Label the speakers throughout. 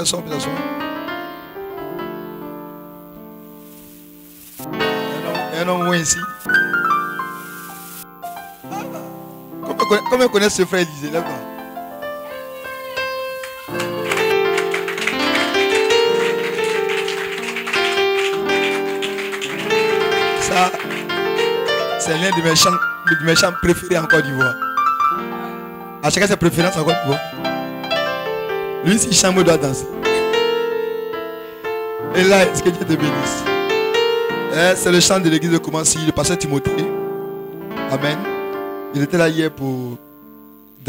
Speaker 1: s'asseoir, on peut s'asseoir. Il y a un homme ici. Comment connaît ce frère Élisée? Lève-toi. Ça, c'est l'un de mes chants préférés en Côte d'Ivoire. À chacun ses préférences en Côte d'Ivoire. Lui, si il chante, il doit danser. Et là, est-ce que Dieu te bénisse? C'est le chant de l'église de Koumassi, le pasteur Timothée. Amen. Il était là hier dans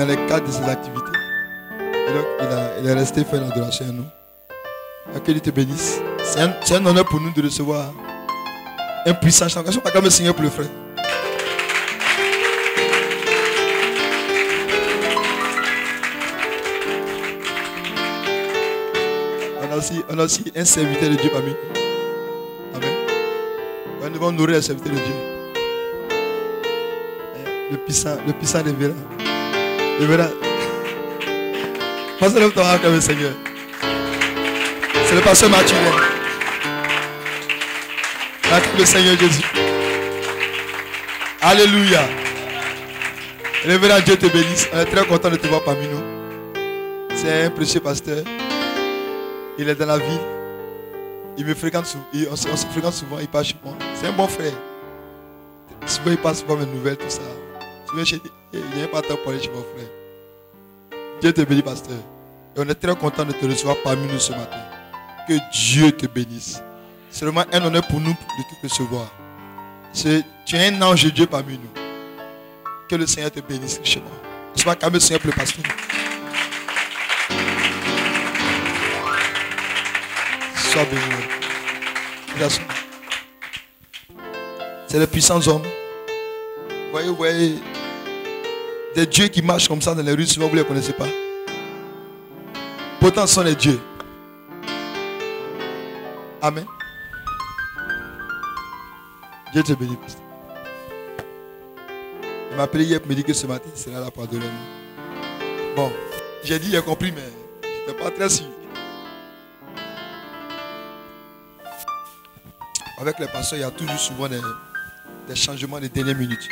Speaker 1: le cadre de ses activités. Et donc, il est resté faire l'adoration à nous. Et que Dieu te bénisse. C'est un honneur pour nous de recevoir un puissant chant. Est-ce qu'on va me signer pour le frère? On a aussi un serviteur de Dieu parmi nous. Amen. Nous devons nourrir le serviteur de Dieu. Le puissant révérend. Révérend. Passez le temps avec le Seigneur. C'est le pasteur Mathieu. Avec le Seigneur Jésus. Alléluia. Révérend, Dieu te bénisse. On est très content de te voir parmi nous. C'est un précieux pasteur. Il est dans la ville. Il me fréquente souvent. On se fréquente souvent. Il passe chez moi. C'est un bon frère. Souvent, il passe souvent mes nouvelles, tout ça. Souvent, il n'y a pas de temps pour aller chez mon frère. Dieu te bénisse, pasteur. Et on est très content de te recevoir parmi nous ce matin. Que Dieu te bénisse. C'est vraiment un honneur pour nous de te recevoir. Tu es un ange de Dieu parmi nous. Que le Seigneur te bénisse richement. Sois calme, le Seigneur, pour le pasteur. Sois béni. C'est les puissants hommes. Vous voyez, des dieux qui marchent comme ça dans les rues, souvent vous ne les connaissez pas. Pourtant, ce sont les dieux. Amen. Dieu te bénisse, pasteur. Il m'a appelé hier pour me dire que ce matin, il sera là pour adorer nous. Bon, j'ai dit, j'ai compris, mais je n'étais pas très sûr. Avec les pasteurs, il y a toujours souvent des changements de dernière minute.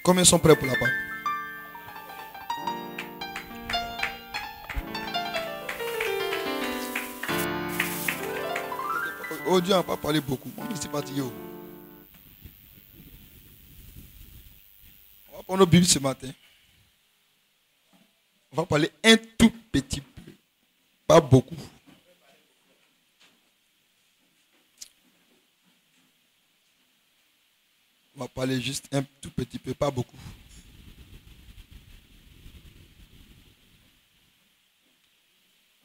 Speaker 1: Combien sont prêts pour la parole? Oh Dieu n'a pas parlé beaucoup. Moi, je suis fatigué. On va prendre nos Bibles ce matin. On va parler un tout petit peu. Pas beaucoup. On va parler juste un tout petit peu, pas beaucoup.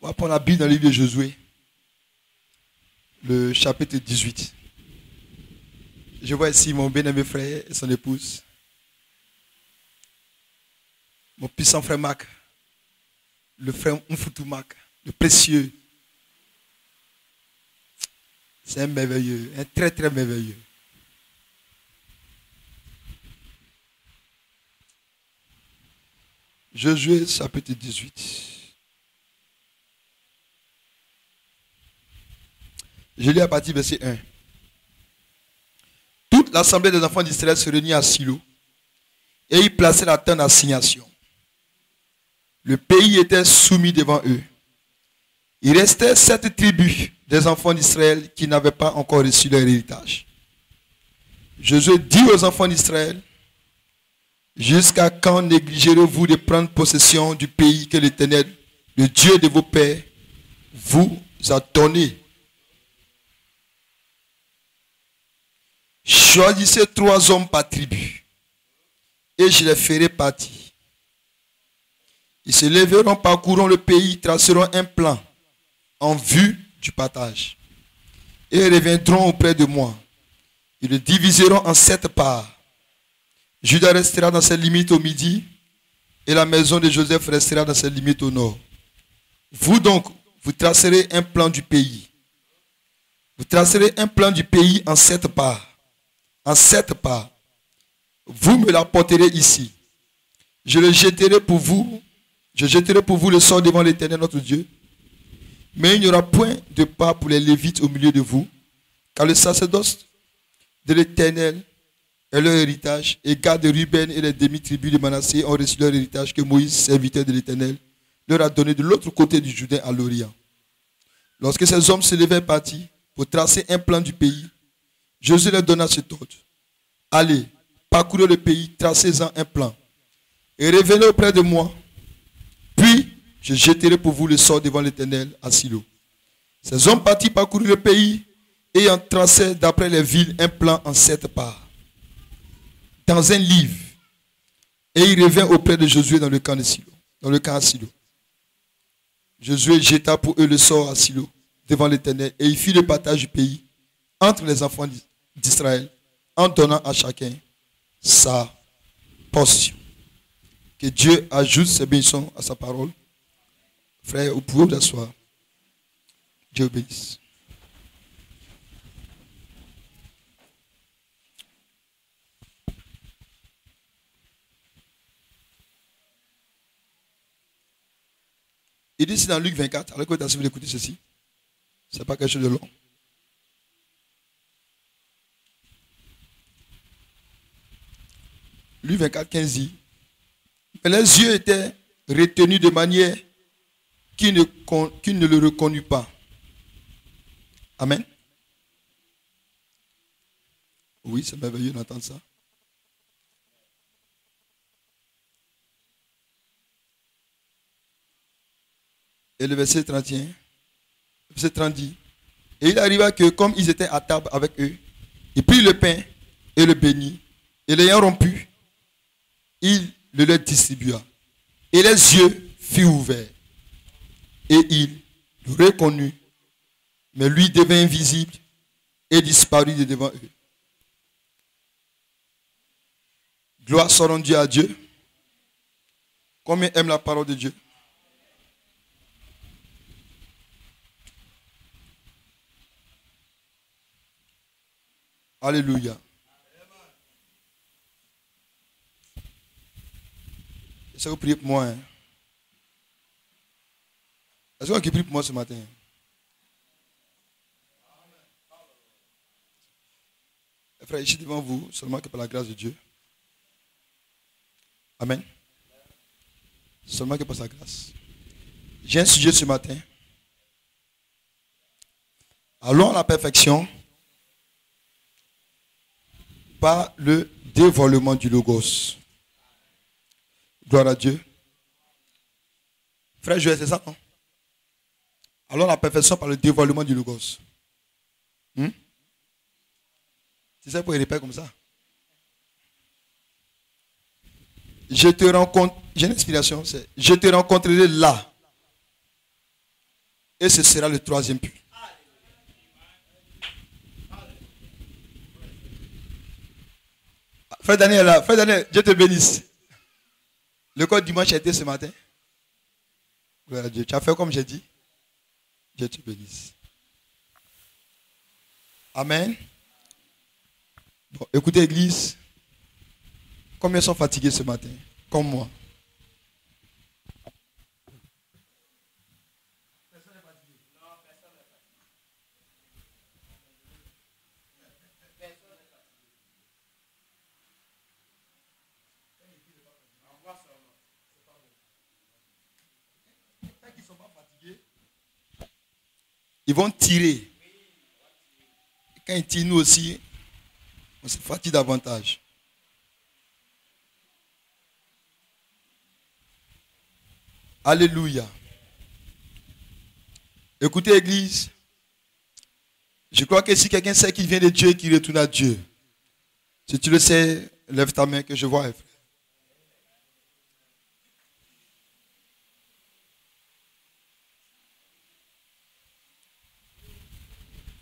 Speaker 1: On va prendre la Bible dans le livre de Josué, le chapitre 18. Je vois ici mon bien-aimé frère et son épouse. Mon puissant frère Marc, le frère Mfoutou Marc, le précieux. C'est un merveilleux, un très très merveilleux. Josué chapitre 18. Je lis à partir du verset 1. Toute l'assemblée des enfants d'Israël se réunit à Silo et ils plaçaient la terre d'assignation. Le pays était soumis devant eux. Il restait 7 tribus des enfants d'Israël qui n'avaient pas encore reçu leur héritage. Josué dit aux enfants d'Israël: jusqu'à quand négligerez-vous de prendre possession du pays que l'Éternel, le Dieu de vos pères, vous a donné? Choisissez 3 hommes par tribu, et je les ferai partir. Ils se lèveront, parcourront le pays, traceront un plan en vue du partage, et reviendront auprès de moi. Ils le diviseront en 7 parts. Juda restera dans ses limites au midi, et la maison de Joseph restera dans ses limites au nord. Vous donc, vous tracerez un plan du pays. Vous tracerez un plan du pays en 7 parts. En 7 parts. Vous me l'apporterez ici. Je jetterai pour vous le sort devant l'Éternel notre Dieu. Mais il n'y aura point de part pour les Lévites au milieu de vous, car le sacerdoce de l'Éternel est leur héritage, et Gad de Ruben et les demi-tribus de Manassé ont reçu leur héritage que Moïse, serviteur de l'Éternel, leur a donné de l'autre côté du Jourdain à l'Orient. Lorsque ces hommes se levaient partis pour tracer un plan du pays, Josué leur donna cet ordre. Allez, parcourez le pays, tracez-en un plan, et revenez auprès de moi. Puis, je jetterai pour vous le sort devant l'Éternel à Silo. Ces hommes partis parcourir le pays, ayant tracé d'après les villes un plan en 7 parts, dans un livre. Et il revint auprès de Josué dans le camp de Silo, dans le camp à Silo. Josué jeta pour eux le sort à Silo, devant l'Éternel, et il fit le partage du pays entre les enfants d'Israël, en donnant à chacun sa portion. Que Dieu ajoute ses bénédictions à sa parole. Frère, vous pouvez vous asseoir. Dieu bénisse. Il dit ici dans Luc 24, alors que vous êtes assis, vous écoutez ceci. Ce n'est pas quelque chose de long. Luc 24, 15 dit, mais les yeux étaient retenus de manière qu'il ne le reconnut pas. Amen. Oui, c'est merveilleux d'entendre ça. Et le verset 31, verset 30 dit, et il arriva que comme ils étaient à table avec eux, il prit le pain et le bénit, et l'ayant rompu, il le leur distribua. Et les yeux furent ouverts. Et il le reconnut, mais lui devint invisible et disparut de devant eux. Gloire soit rendue à Dieu. Combien aime la parole de Dieu? Alléluia. Est-ce que vous priez pour moi? Hein? Est-ce que vous priez pour moi ce matin? Frère, je suis devant vous seulement que par la grâce de Dieu. Amen. Seulement que par sa grâce. J'ai un sujet ce matin. Allons à la perfection par le dévoilement du Logos. Gloire à Dieu. Frère Joël, c'est ça, non? Allons à la perfection par le dévoilement du Logos. C'est ça pour y répéter comme ça. Je te rencontre, j'ai une inspiration, c'est je te rencontrerai là. Et ce sera le 3e puits. Frère Daniel, Dieu te bénisse. Le code dimanche a été ce matin. Gloire à Dieu. Tu as fait comme j'ai dit. Dieu te bénisse. Amen. Bon, écoutez, Église. Combien sont fatigués ce matin? Comme moi. Personne n'est fatigué. Non, personne n'est fatigué. Personne n'est fatigué. C'est pas bon. Tant qu'ils ne sont pas fatigués, ils vont tirer. Quand ils tirent, nous aussi, on se fatigue davantage. Alléluia. Écoutez, Église. Je crois que si quelqu'un sait qu'il vient de Dieu et qu'il retourne à Dieu, si tu le sais, lève ta main que je vois, frère.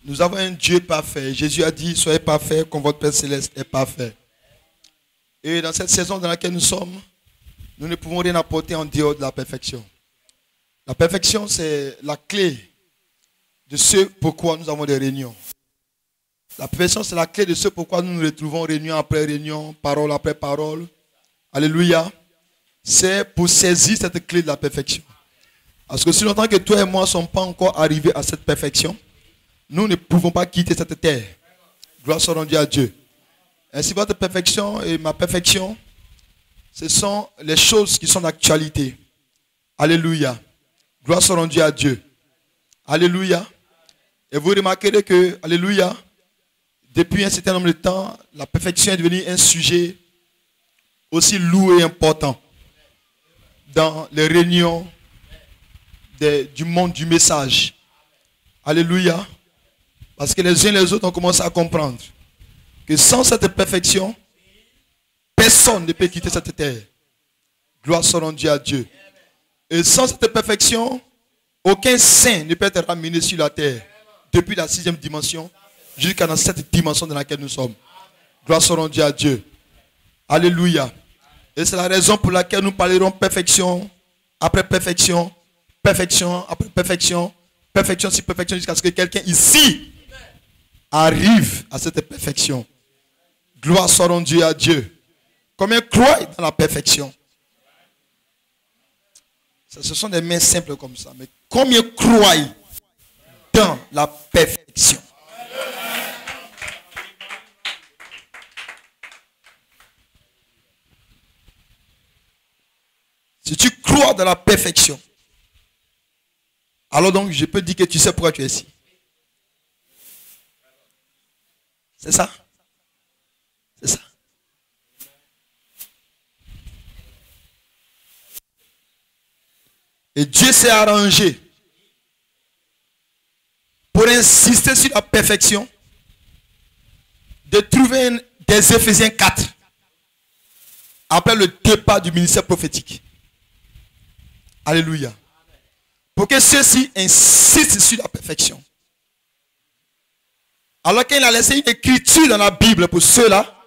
Speaker 1: Nous avons un Dieu parfait. Jésus a dit, soyez parfaits comme votre Père Céleste est parfait. Et dans cette saison dans laquelle nous sommes, nous ne pouvons rien apporter en dehors de la perfection. La perfection, c'est la clé de ce pourquoi nous avons des réunions. La perfection, c'est la clé de ce pourquoi nous nous retrouvons réunion après réunion, parole après parole. Alléluia. c'est pour saisir cette clé de la perfection. Parce que si longtemps que toi et moi ne sommes pas encore arrivés à cette perfection, nous ne pouvons pas quitter cette terre. Gloire soit rendue à Dieu. Ainsi, votre perfection et ma perfection, ce sont les choses qui sont d'actualité. Alléluia. Gloire soit rendue à Dieu. Alléluia. Et vous remarquerez que, alléluia, depuis un certain nombre de temps, la perfection est devenue un sujet aussi lourd et important dans les réunions du monde du message. Alléluia. Parce que les uns et les autres ont commencé à comprendre que sans cette perfection, personne ne peut quitter cette terre. Gloire soit rendue à Dieu. Et sans cette perfection, aucun saint ne peut être ramené sur la terre depuis la 6e dimension jusqu'à dans cette dimension dans laquelle nous sommes. Gloire soit rendue à Dieu. Alléluia. Et c'est la raison pour laquelle nous parlerons perfection après perfection, perfection après perfection, perfection sur perfection jusqu'à ce que quelqu'un ici arrive à cette perfection. Gloire soit rendue à Dieu. Combien croient dans la perfection? Ce sont des mains simples comme ça. Mais combien croient dans la perfection? Si tu crois dans la perfection, alors donc je peux dire que tu sais pourquoi tu es ici. C'est ça? C'est ça. Et Dieu s'est arrangé pour insister sur la perfection de trouver des Éphésiens 4 après le départ du ministère prophétique. Alléluia. Pour que ceux-ci insistent sur la perfection. Alors qu'il a laissé une écriture dans la Bible pour ceux-là,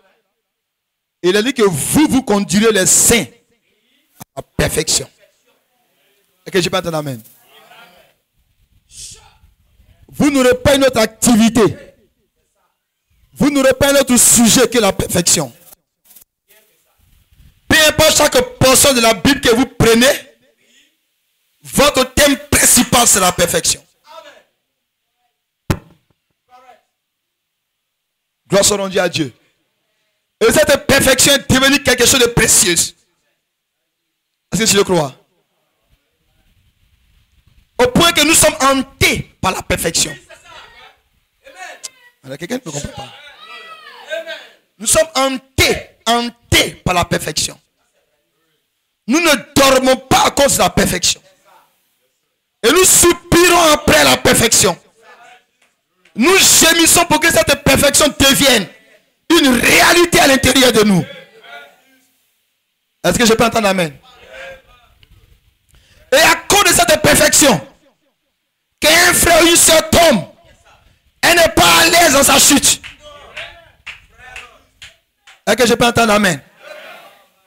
Speaker 1: il a dit que vous conduirez les saints à la perfection. Et que je peux entendre amen. Vous n'aurez pas une autre activité. Vous n'aurez pas un autre sujet que la perfection. Peu importe chaque portion de la Bible que vous prenez, votre thème principal c'est la perfection. Gloire soit rendue à Dieu. Et cette perfection est devenue quelque chose de précieux. Est-ce que tu le crois? Au point que nous sommes hantés par la perfection. Alors, quelqu'un ne me comprend pas. Nous sommes hantés par la perfection. Nous ne dormons pas à cause de la perfection. Et nous soupirons après la perfection. Nous gémissons pour que cette perfection devienne une réalité à l'intérieur de nous. Est-ce que je peux entendre amen? Et à cause de cette perfection, qu'un frère ou une soeur tombe, elle n'est pas à l'aise dans sa chute. Est-ce que je peux entendre amen?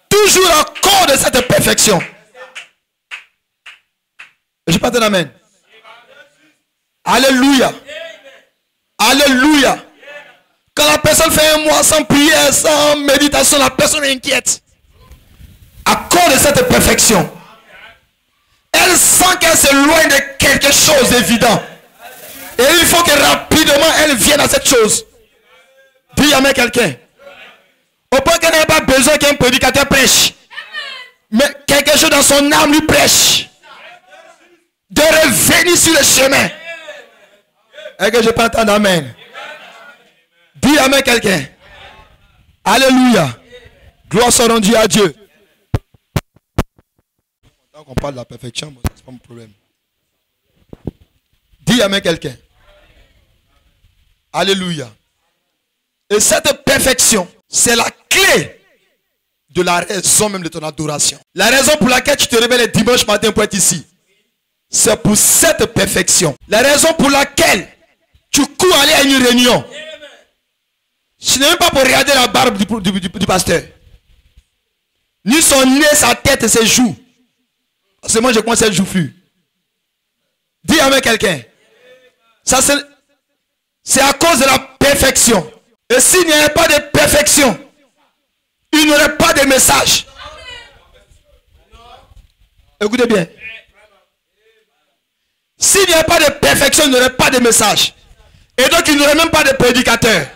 Speaker 1: Toujours à cause de cette perfection. Je peux entendre amen? Alléluia. Alléluia. Quand la personne fait un mois sans prière, sans méditation, la personne est inquiète. À cause de cette perfection. Elle sent qu'elle s'éloigne de quelque chose d'évident. Et il faut que rapidement elle vienne à cette chose. Dis amen quelqu'un. Au point qu'elle n'a pas besoin qu'un prédicateur prêche. Mais quelque chose dans son âme lui prêche. De revenir sur le chemin. Est-ce que je peux entendre amen? Dis amen quelqu'un. Alléluia. Gloire soit rendue à Dieu. Tant qu'on parle de la perfection, bon, c'est pas mon problème. Dis amen quelqu'un. Alléluia. Et cette perfection, c'est la clé de la raison même de ton adoration. La raison pour laquelle tu te réveilles le dimanche matin pour être ici, c'est pour cette perfection. La raison pour laquelle tu cours aller à une réunion, ce n'est même pas pour regarder la barbe du pasteur. Ni son nez, sa tête et ses joues. Parce que moi je commence à être joufflu. Dis avec quelqu'un. Ça c'est à cause de la perfection. Et s'il n'y avait pas de perfection, il n'y aurait pas de message. Écoutez bien. S'il n'y a pas de perfection, il n'y aurait pas de message. Et donc il n'y aurait même pas de prédicateur.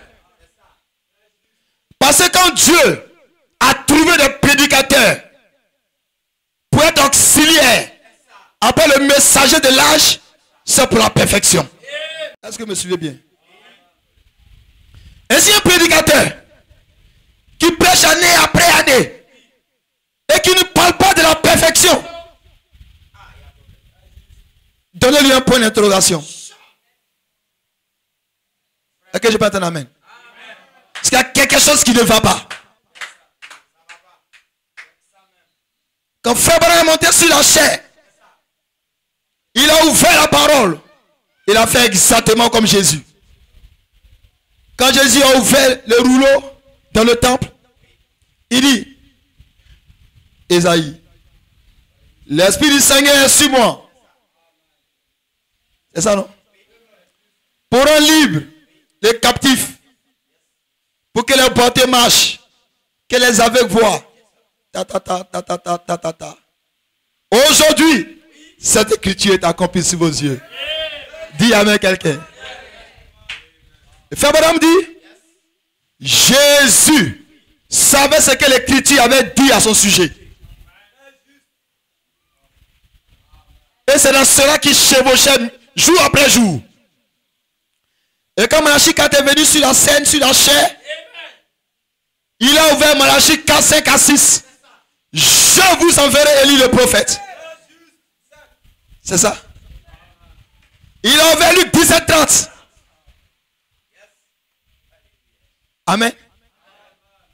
Speaker 1: Parce que quand Dieu a trouvé des prédicateurs pour être auxiliaire, après le messager de l'âge, c'est pour la perfection. Est-ce que vous me suivez bien? Et si un prédicateur qui prêche année après année et qui ne parle pas de la perfection, donnez-lui un point d'interrogation. Est-ce que je peux entendre amen? Parce qu'il y a quelque chose qui ne va pas. Quand Frère Branham est monté sur la chair, il a ouvert la parole. Il a fait exactement comme Jésus. Quand Jésus a ouvert le rouleau dans le temple, il dit, Ésaïe, l'Esprit du Seigneur est sur moi. C'est ça, non? Pour rendre libre les captifs, pour que les boiteux marchent, que les aveugles voient. Aujourd'hui, cette écriture est accomplie sur vos yeux. Dis amen quelqu'un. Frère Branham dit, Jésus savait ce que l'écriture avait dit à son sujet. Et c'est dans cela qu'il chevauchait jour après jour. Et quand Malachie est venu sur la scène, sur la chair, il a ouvert Malachie 4, 5 à 6. Je vous enverrai Élie le prophète. C'est ça. Il a ouvert Luc 17, 30. Amen.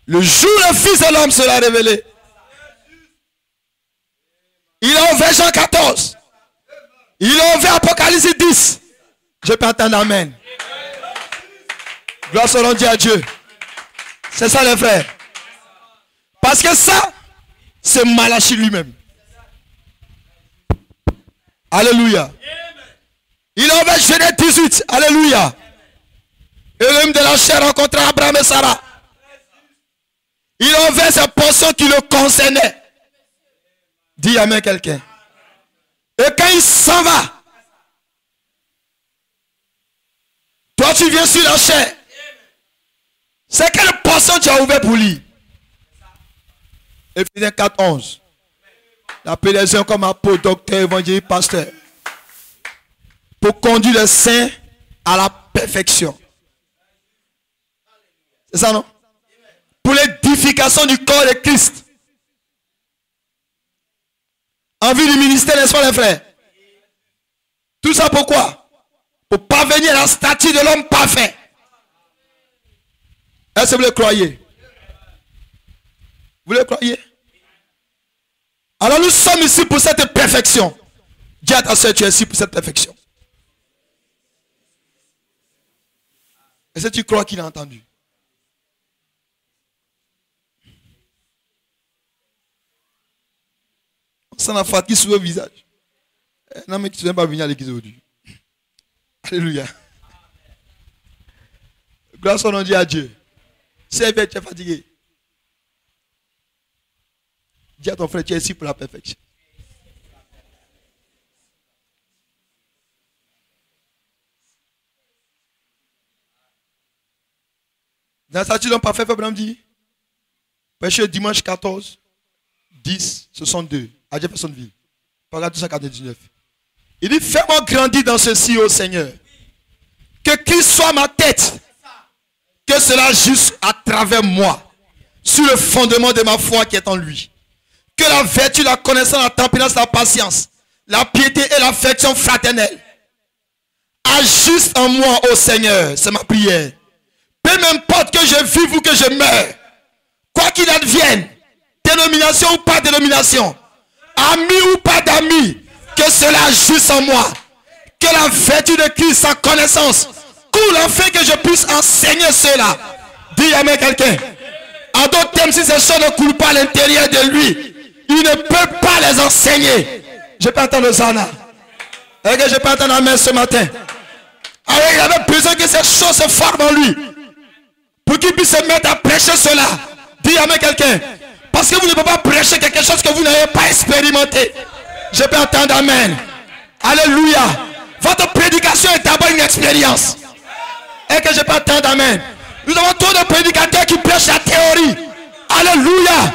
Speaker 1: Le jour où le Fils de l'homme sera révélé. Il a ouvert Jean 14. Il a ouvert Apocalypse 10. Je peux entendre amen. Gloire soit rendue à Dieu. C'est ça les frères. Parce que ça, c'est Malachie lui-même. Alléluia. Il a ouvert Genèse 18. Alléluia. Et l'homme de la chair rencontra Abraham et Sarah. Il a ouvert ces portions qui le concernaient. Dis amen quelqu'un. Et quand il s'en va, toi tu viens sur la chair. C'est quelle portion tu as ouvert pour lui? Éphésiens 4, 11. L'appellation comme apôtre, docteur, évangéliste, pasteur. Pour conduire les saints à la perfection. C'est ça, non? Pour l'édification du corps de Christ. En vue du ministère, n'est-ce pas les frères? Tout ça pourquoi? Pour parvenir à la stature de l'homme parfait. Est-ce que vous le croyez? Vous le croyez? Alors nous sommes ici pour cette perfection. Dis à ta soeur, tu es ici pour cette perfection. Est-ce que tu crois qu'il a entendu? On s'en a fatigué sur le visage. Non mais tu ne viens pas venir à l'église aujourd'hui. Alléluia. Gloire soit rendue à Dieu. C'est vrai, tu es fatigué. Dis à ton frère, tu es ici pour la perfection. Dans la statue d'un parfait, Frère Branham dit, prêché dimanche 14, 10, 62, à Jeffersonville, paragraphe 299. Il dit, fais-moi grandir dans ceci, ô Seigneur. Que Christ soit ma tête. Que cela juste à travers moi. Sur le fondement de ma foi qui est en lui. Que la vertu, la connaissance, la tempérance, la patience, la piété et l'affection fraternelle agissent en moi, ô Seigneur. C'est ma prière. Peu m'importe que je vive ou que je meure. Quoi qu'il advienne. Dénomination ou pas dénomination. Ami ou pas d'amis. Que cela agisse en moi. Que la vertu de Christ, sa connaissance, coule afin que je puisse enseigner cela. Dis amen quelqu'un. En d'autres termes, si ces choses ne coulent pas à l'intérieur de lui, il ne peut pas les enseigner. Je peux entendre ça là. Et que je peux entendre amen ce matin. Alors il avait besoin que ces choses se forment en lui. Pour qu'il puisse se mettre à prêcher cela. Dis amen quelqu'un. Parce que vous ne pouvez pas prêcher quelque chose que vous n'avez pas expérimenté. Je peux entendre amen. Alléluia. Votre prédication est d'abord une expérience. Et que je peux entendre amen. Nous avons trop de prédicateurs qui prêchent la théorie. Alléluia.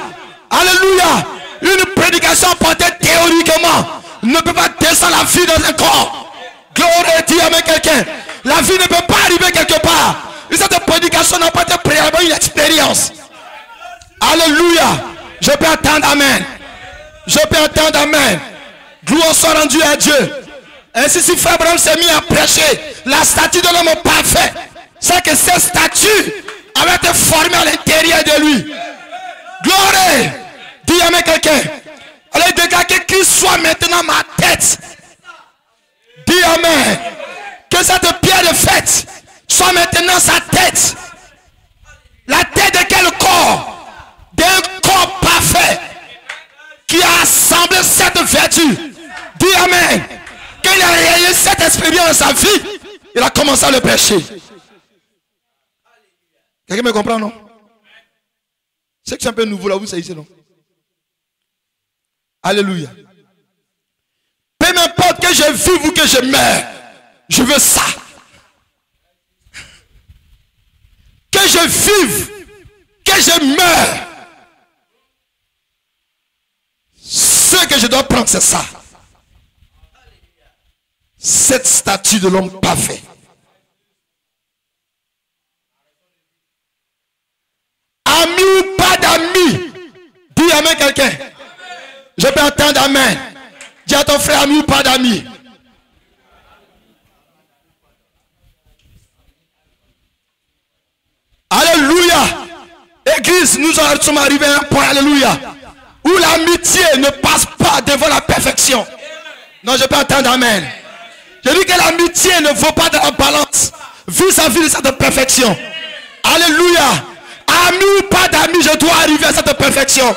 Speaker 1: Alléluia. Une prédication portée théoriquement ne peut pas descendre la vie dans un corps. Gloire à Dieu, amen quelqu'un. La vie ne peut pas arriver quelque part. Et cette prédication n'a pas été préalablement une expérience. Alléluia. Je peux entendre amen. Je peux entendre amen. Gloire soit rendue à Dieu. Ainsi si frère Abraham s'est mis à prêcher la statue de l'homme parfait, c'est que cette statue avait été formée à l'intérieur de lui. Gloire. Dis amen quelqu'un. Allez déclarer que Christ soit maintenant ma tête. Dis amen. Que cette pierre de fête soit maintenant sa tête. La tête de quel corps? D'un corps parfait qui a assemblé cette vertu. Dis amen. Quand il a réalisé cette expérience dans sa vie, il a commencé à le prêcher. Quelqu'un me comprend, non? C'est que c'est un peu nouveau là, vous savez, non? Alléluia. Peu m'importe que je vive ou que je meure, je veux ça. Que je vive, que je meure, ce que je dois prendre, c'est ça. Cette statue de l'homme parfait. Ami ou pas d'amis, dis amen quelqu'un. Je peux entendre amen. Dis à ton frère, ami ou pas d'amis. Alléluia. Église, nous sommes arrivés à un point, alléluia, où l'amitié ne passe pas devant la perfection. Non, je peux entendre amen. Je dis que l'amitié ne vaut pas de la balance vis-à-vis de cette perfection. Alléluia. Ami ou pas d'amis, je dois arriver à cette perfection.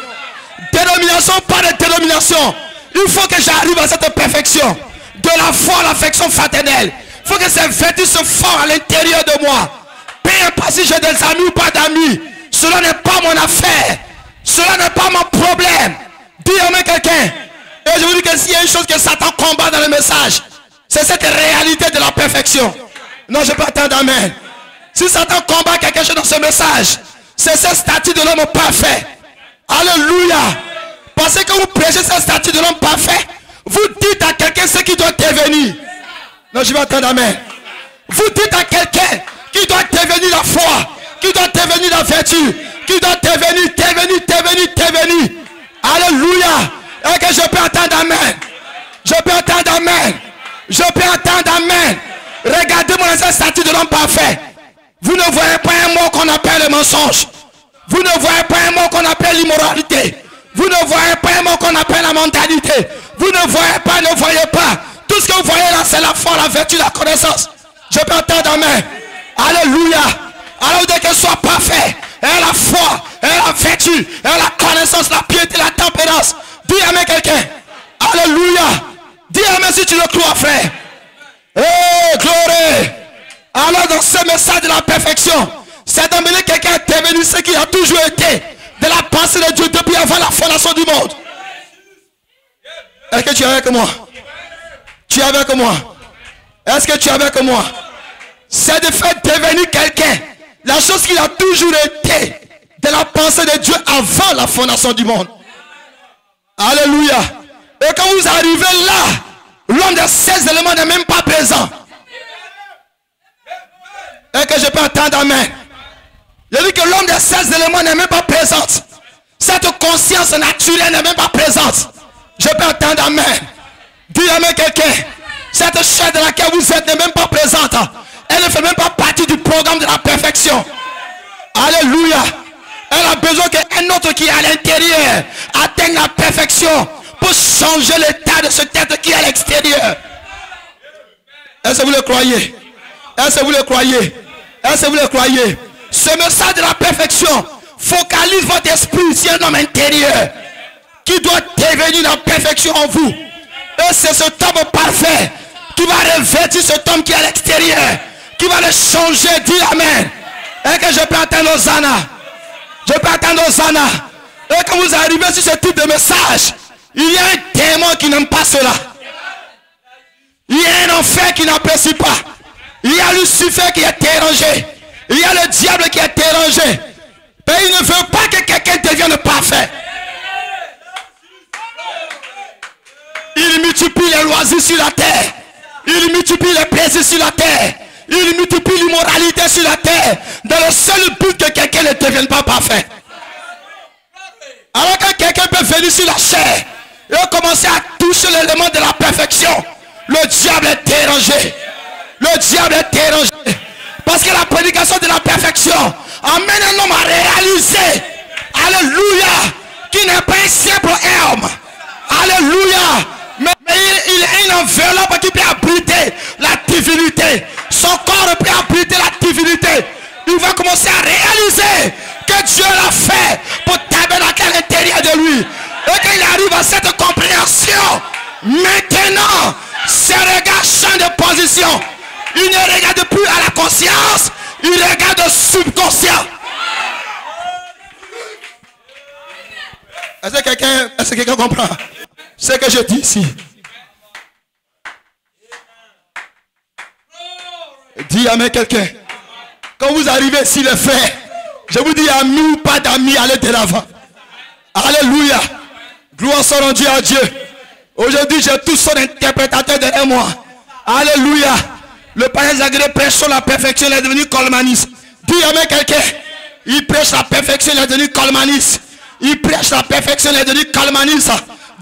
Speaker 1: Dénomination, pas de dénomination. Il faut que j'arrive à cette perfection. De la foi, l'affection fraternelle. Il faut que ces vertus se forment à l'intérieur de moi. Peu importe si j'ai des amis ou pas d'amis. Cela n'est pas mon affaire. Cela n'est pas mon problème. Dis amen quelqu'un. Et je vous dis que s'il y a une chose que Satan combat dans le message, c'est cette réalité de la perfection. Non, je peux attendre amen. Si Satan combat quelque chose dans ce message, c'est cette statue de l'homme parfait. Alléluia. Parce que vous prêchez cette statue de l'homme parfait, vous dites à quelqu'un ce qui doit devenir. Non, je vais attendre amen. Vous dites à quelqu'un qui doit devenir la foi, qui doit devenir la vertu, qui doit devenir. Alléluia. Et que je peux entendre amen. Je peux entendre amen. Je peux entendre amen. Regardez-moi cette statue de l'homme parfait. Vous ne voyez pas un mot qu'on appelle le mensonge. Vous ne voyez pas un mot qu'on appelle l'immoralité. Vous ne voyez pas un mot qu'on appelle la mentalité. Vous ne voyez pas. Tout ce que vous voyez là, c'est la foi, la vertu, la connaissance. Je peux entendre amen. Alléluia. Alors dès qu'elle soit parfaite, elle a la foi, elle a la vertu, elle a la connaissance, la piété, la tempérance. Dis amen quelqu'un. Alléluia. Dis amen si tu le crois, frère. Oh, gloire. Alors dans ce message de la perfection, c'est d'amener quelqu'un à devenir ce qui a toujours été de la pensée de Dieu depuis avant la fondation du monde. Est-ce que tu es avec moi? Tu es avec moi? Est-ce que tu es avec moi? C'est de faire devenir quelqu'un la chose qui a toujours été de la pensée de Dieu avant la fondation du monde. Alléluia. Et quand vous arrivez là, l'homme de ces éléments n'est même pas présent. Et que je peux entendre amen. Je dis que l'homme de ces éléments n'est même pas présente. Cette conscience naturelle n'est même pas présente. Je peux entendre amen. Dis amen quelqu'un. Cette chair de laquelle vous êtes n'est même pas présente. Elle ne fait même pas partie du programme de la perfection. Alléluia. Elle a besoin qu'un autre qui est à l'intérieur atteigne la perfection pour changer l'état de ce tête qui est à l'extérieur. Est-ce que vous le croyez? Est-ce que vous le croyez? Est-ce que vous le croyez? Ce message de la perfection focalise votre esprit sur un homme intérieur qui doit devenir la perfection en vous. Et c'est cet homme parfait qui va revêtir cet homme qui est à l'extérieur, qui va le changer. Dis amen. Et que je peux attendre Hosanna. Je peux attendre Hosanna. Et quand vous arrivez sur ce type de message,
Speaker 2: Il y a un démon qui n'aime pas cela. Il y a un enfer qui n'apprécie pas. Il y a Lucifer qui est dérangé. Il y a le diable qui est dérangé. Mais il ne veut pas que quelqu'un devienne parfait. Il multiplie les loisirs sur la terre. Il multiplie les plaisirs sur la terre. Il multiplie l'immoralité sur la terre. Dans le seul but que quelqu'un ne devienne pas parfait. Alors que quelqu'un peut venir sur la chair et commencer à toucher l'élément de la perfection, le diable est dérangé. Le diable est dérangé. Parce que la prédication de la perfection amène un homme à réaliser, alléluia, qui n'est pas un simple homme. Alléluia. Mais il a une enveloppe qui peut abriter la divinité. Son corps peut abriter la divinité. Il va commencer à réaliser que Dieu l'a fait pour tabernacle à l'intérieur de lui. Et qu'il arrive à cette compréhension, maintenant, ses regards changent de position. Il ne regarde plus à la conscience, il regarde au subconscient. Est-ce que quelqu'un comprend ce que je dis ici? Dis amen quelqu'un. Quand vous arrivez ici les frères, je vous dis amis ou pas d'amis, allez de l'avant. Alléluia. Gloire soit rendue à Dieu. Aujourd'hui j'ai tous son interprétateur derrière moi. Alléluia. Le père Zagré prêche sur la perfection, il est devenu colmaniste. Dis amen quelqu'un. Il prêche la perfection, il est devenu colmaniste. Il prêche la perfection, il est devenu colmaniste.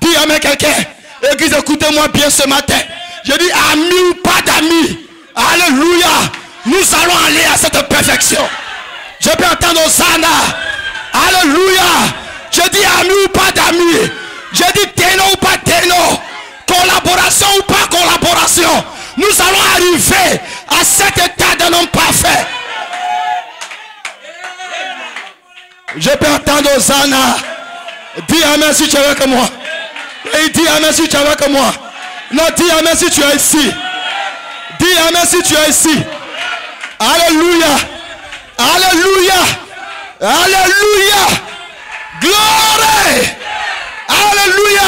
Speaker 2: Dis amen quelqu'un. Église, écoutez-moi bien ce matin. Je dis amis ou pas d'amis. Alléluia. Nous allons aller à cette perfection. Je peux entendre Hosanna. Alléluia. Je dis amis ou pas d'amis. Je dis téno ou pas téno. Collaboration ou pas collaboration. Nous allons arriver à cet état d'un homme parfait. Je peux entendre Hosanna. Dis amen si tu es avec moi. Et dis amen si tu es avec moi. Non, dis amen si tu es ici. Dis amen si tu es ici. Alléluia. Alléluia. Alléluia. Gloire. Alléluia.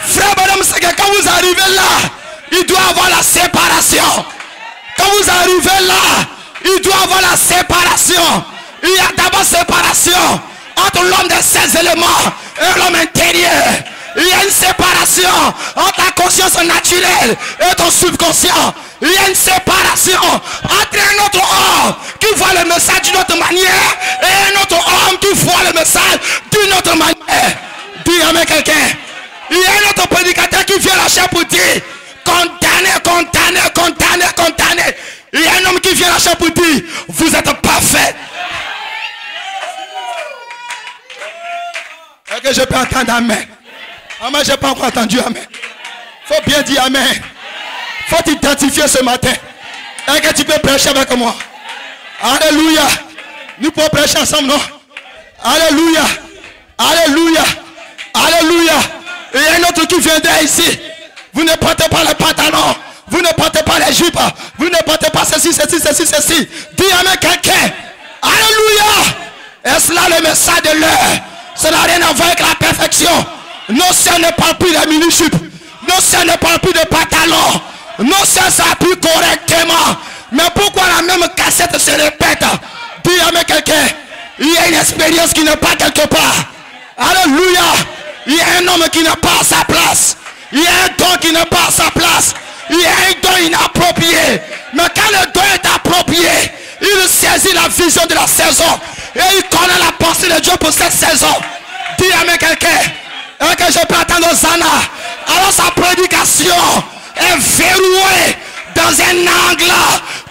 Speaker 2: Frère, madame, c'est que quand vous arrivez là, il doit avoir la séparation. Quand vous arrivez là, il doit avoir la séparation. Il y a d'abord séparation entre l'homme de ses éléments et l'homme intérieur. Il y a une séparation entre la conscience naturelle et ton subconscient. Il y a une séparation entre un autre homme qui voit le message d'une autre manière et un autre homme qui voit le message d'une autre manière. Dis amen quelqu'un. Il y a un autre prédicateur qui vient la chair pour dire condamné, condamné, condamné, condamné. Il y a un homme qui vient la chair pour dire vous êtes parfait. Est-ce que je peux entendre amen? Amen, je n'ai pas encore entendu amen. Faut bien dire amen. Faut t'identifier ce matin. Est-ce que tu peux prêcher avec moi? Alléluia. Nous pouvons prêcher ensemble, non? Alléluia. Alléluia. Alléluia. Et il y a un autre qui viendra ici. Vous ne portez pas les pantalons. Vous ne portez pas les jupes. Vous ne portez pas ceci, ceci, ceci, ceci. Dis amen quelqu'un. Alléluia. Est-ce là le message de l'heure? Ça n'a rien à voir avec la perfection. Non, ça ne parle plus de mini-jupe. Non, ça ne parle plus de pantalon. Non, ça s'appuie correctement. Mais pourquoi la même cassette se répète? Dis amen quelqu'un. Il y a une expérience qui n'est pas quelque part. Alléluia. Il y a un homme qui n'est pas à sa place. Il y a un don qui n'est pas à sa place. Il y a un don inapproprié. Mais quand le don est approprié, il saisit la vision de la saison. Et il connaît la pensée de Dieu pour cette saison. Dis amen quelqu'un. Et que je peux attendre Hosanna. Alors sa prédication est verrouillée dans un angle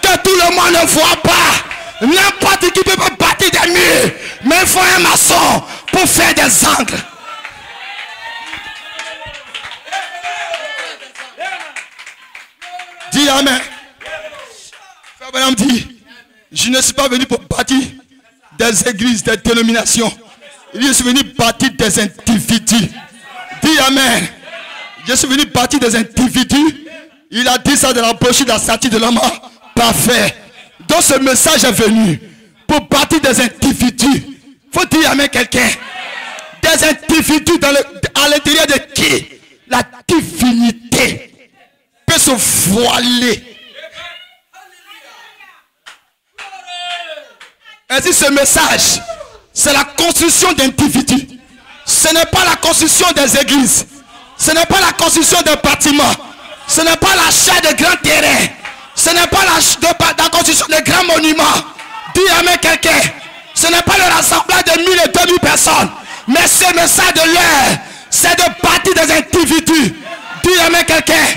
Speaker 2: que tout le monde ne voit pas. N'importe qui peut bâtir des murs. Mais il faut un maçon pour faire des angles. Dis amen. Frère Branham dit, je ne suis pas venu pour bâtir des églises, des dénominations. Je suis venu bâtir des individus. Dis amen. Je suis venu bâtir des individus. Il a dit ça de la brochure de la statue de l'homme parfait. Donc ce message est venu pour bâtir des individus. Faut dire amen quelqu'un. des individus à l'intérieur de qui la divinité peut se voiler. Ainsi, ce message, c'est la construction d'individus. Ce n'est pas la construction des églises. Ce n'est pas la construction des bâtiments. Ce n'est pas l'achat de grands terrains. Ce n'est pas la construction de grands monuments. Dis amen quelqu'un. Ce n'est pas le rassemblage de 1000 et 2000 personnes. Mais ce message de l'heure, c'est de bâtir des individus. Dis amen quelqu'un.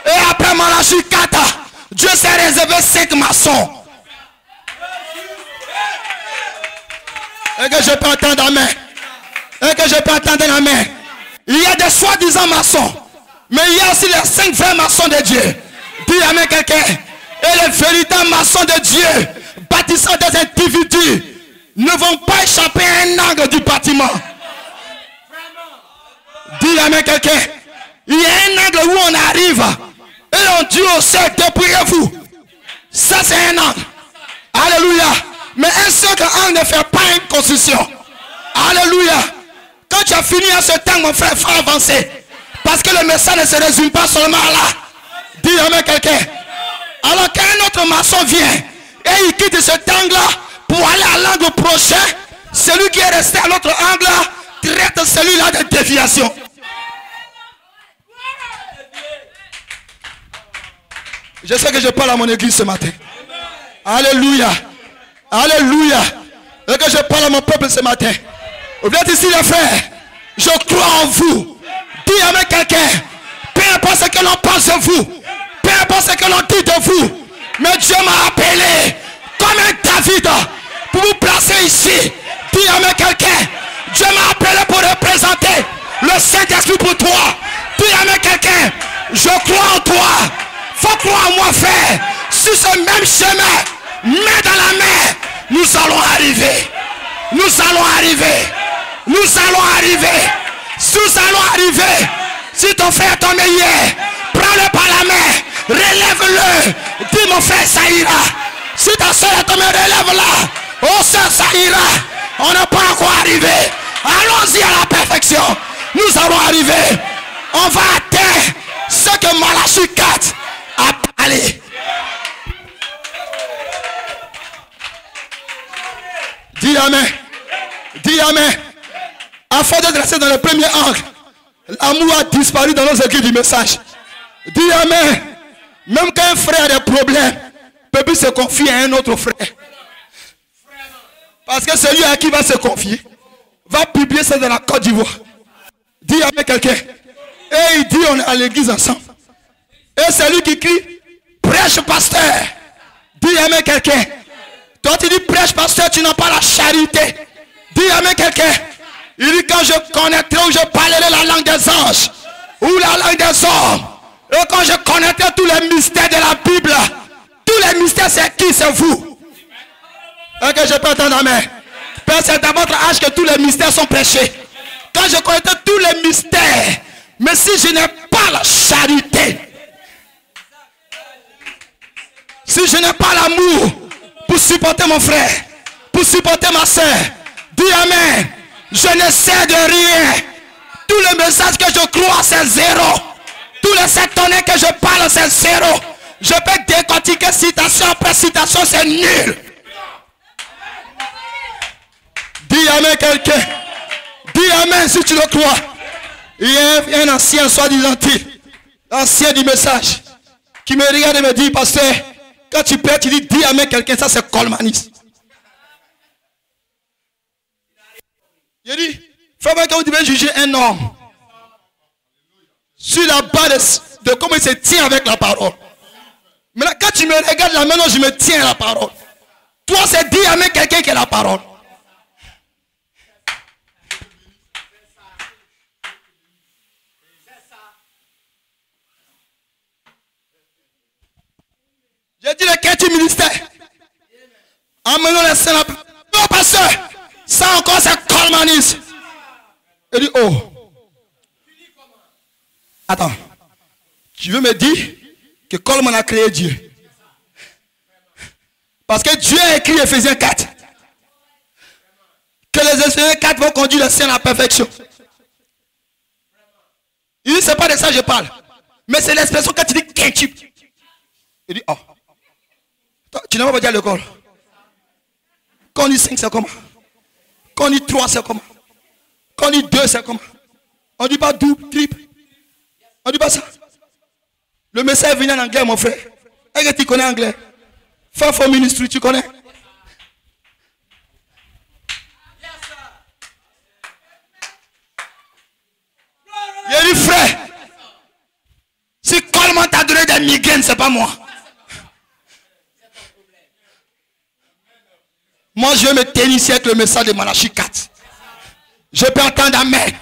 Speaker 2: Et après Malachie 4, Dieu s'est réservé 5 maçons. Et que je peux entendre amen. Et que je peux entendre amen. Il y a des soi-disant maçons. Mais il y a aussi les 5 vrais maçons de Dieu. Dis amen quelqu'un. Et les véritables maçons de Dieu, bâtissant des individus, ne vont pas échapper à un angle du bâtiment. Dis amen quelqu'un. Il y a un angle où on arrive. Et on dit au ciel, dépouillez-vous. Ça c'est un angle. Alléluia. Mais un seul angle ne fait pas une construction. Alléluia. Quand tu as fini à ce temps, mon frère, il faut avancer. Parce que le message ne se résume pas seulement là. Dis amen quelqu'un. Alors qu'un autre maçon vient et il quitte cet angle-là pour aller à l'angle prochain, celui qui est resté à l'autre angle traite celui-là de déviation. Je sais que je parle à mon église ce matin. Alléluia. Alléluia. Et que je parle à mon peuple ce matin. Vous êtes ici les frères. Je crois en vous. Dis amen quelqu'un. Peu importe ce que l'on pense de vous. Peu importe ce que l'on dit de vous. Mais Dieu m'a appelé comme un David pour vous placer ici. Dis amen quelqu'un. Dieu m'a appelé pour représenter le Saint-Esprit pour toi. Dis amen quelqu'un. Je crois en toi. Faut croire en moi frère. Sur ce même chemin, main dans la main, nous allons arriver. Nous allons arriver. Nous allons arriver. Nous allons arriver. Si ton frère est ton meilleur, prends-le par la main. Relève-le. Dis mon frère, ça ira. Si ta soeur est ton meilleur, relève-la. Oh soeur, ça ira. On n'est pas encore arrivé. Allons-y à la perfection. Nous allons arriver. On va atteindre ce que Malachie 4 a parlé. Dis amen. Dis amen. Afin de rester dans le premier angle, l'amour a disparu dans nos écrits du message. Dis amen. Même quand un frère a des problèmes, peut plus se confier à un autre frère. Parce que celui à qui va se confier va publier ça dans la Côte d'Ivoire. Dis amen quelqu'un. Et il dit on est à l'église ensemble. Et celui qui crie prêche pasteur. Dis amen quelqu'un. Toi tu dis prêche pasteur, tu n'as pas la charité. Dis amen quelqu'un. Il dit quand je connaîtrai ou je parlerai la langue des anges ou la langue des hommes. Et quand je connaîtrai tous les mystères de la Bible, tous les mystères c'est qui? C'est vous. Et que je peux entendre amen. Père, c'est à votre âge que tous les mystères sont prêchés. Quand je connaîtrai tous les mystères, mais si je n'ai pas la charité, si je n'ai pas l'amour pour supporter mon frère, pour supporter ma soeur, dis amen. Je ne sais de rien. Tous les messages que je crois, c'est zéro. Tous les s'étonner que je parle, c'est zéro. Je peux décortiquer citation après citation, c'est nul. Dis amen quelqu'un. Dis amen si tu le crois. Il y a un ancien soi-disant, ancien du message, qui me regarde et me dit, pasteur, quand tu prêtes, tu dis amen quelqu'un, ça c'est colmanisme. Il dit, frère, quand vous devez juger un homme sur la base de comment il se tient avec la parole. Mais là, quand tu me regardes là maintenant, je me tiens à la parole. Toi, c'est dire amen quelqu'un qui a la parole. J'ai dit le quartier ministère. Emmenons les saints. Non, pasteur. Ça encore, c'est colmanisme. Il dit, oh. Attends. Tu veux me dire que Coleman a créé Dieu? Parce que Dieu a écrit Ephésiens 4. Que les enseignants 4 vont conduire les saints à la perfection. Il dit, c'est pas de ça que je parle. Mais c'est l'expression quand tu dis Kenchi. Il dit, oh. Tu n'as pas dit à l'école. Quand on dit 5, c'est comment? Quand on dit 3, c'est comment? Quand on dit 2, c'est comment? On ne dit pas double, triple. On ne dit pas ça. Le message est venu en anglais, mon frère. Est-ce que tu connais anglais? Femme for ministry, tu connais? Il dit, frère, si Coleman t'a donné des migraines, c'est pas moi. Moi, je vais me tenir ici avec le message de Malachie 4. Je peux entendre amen.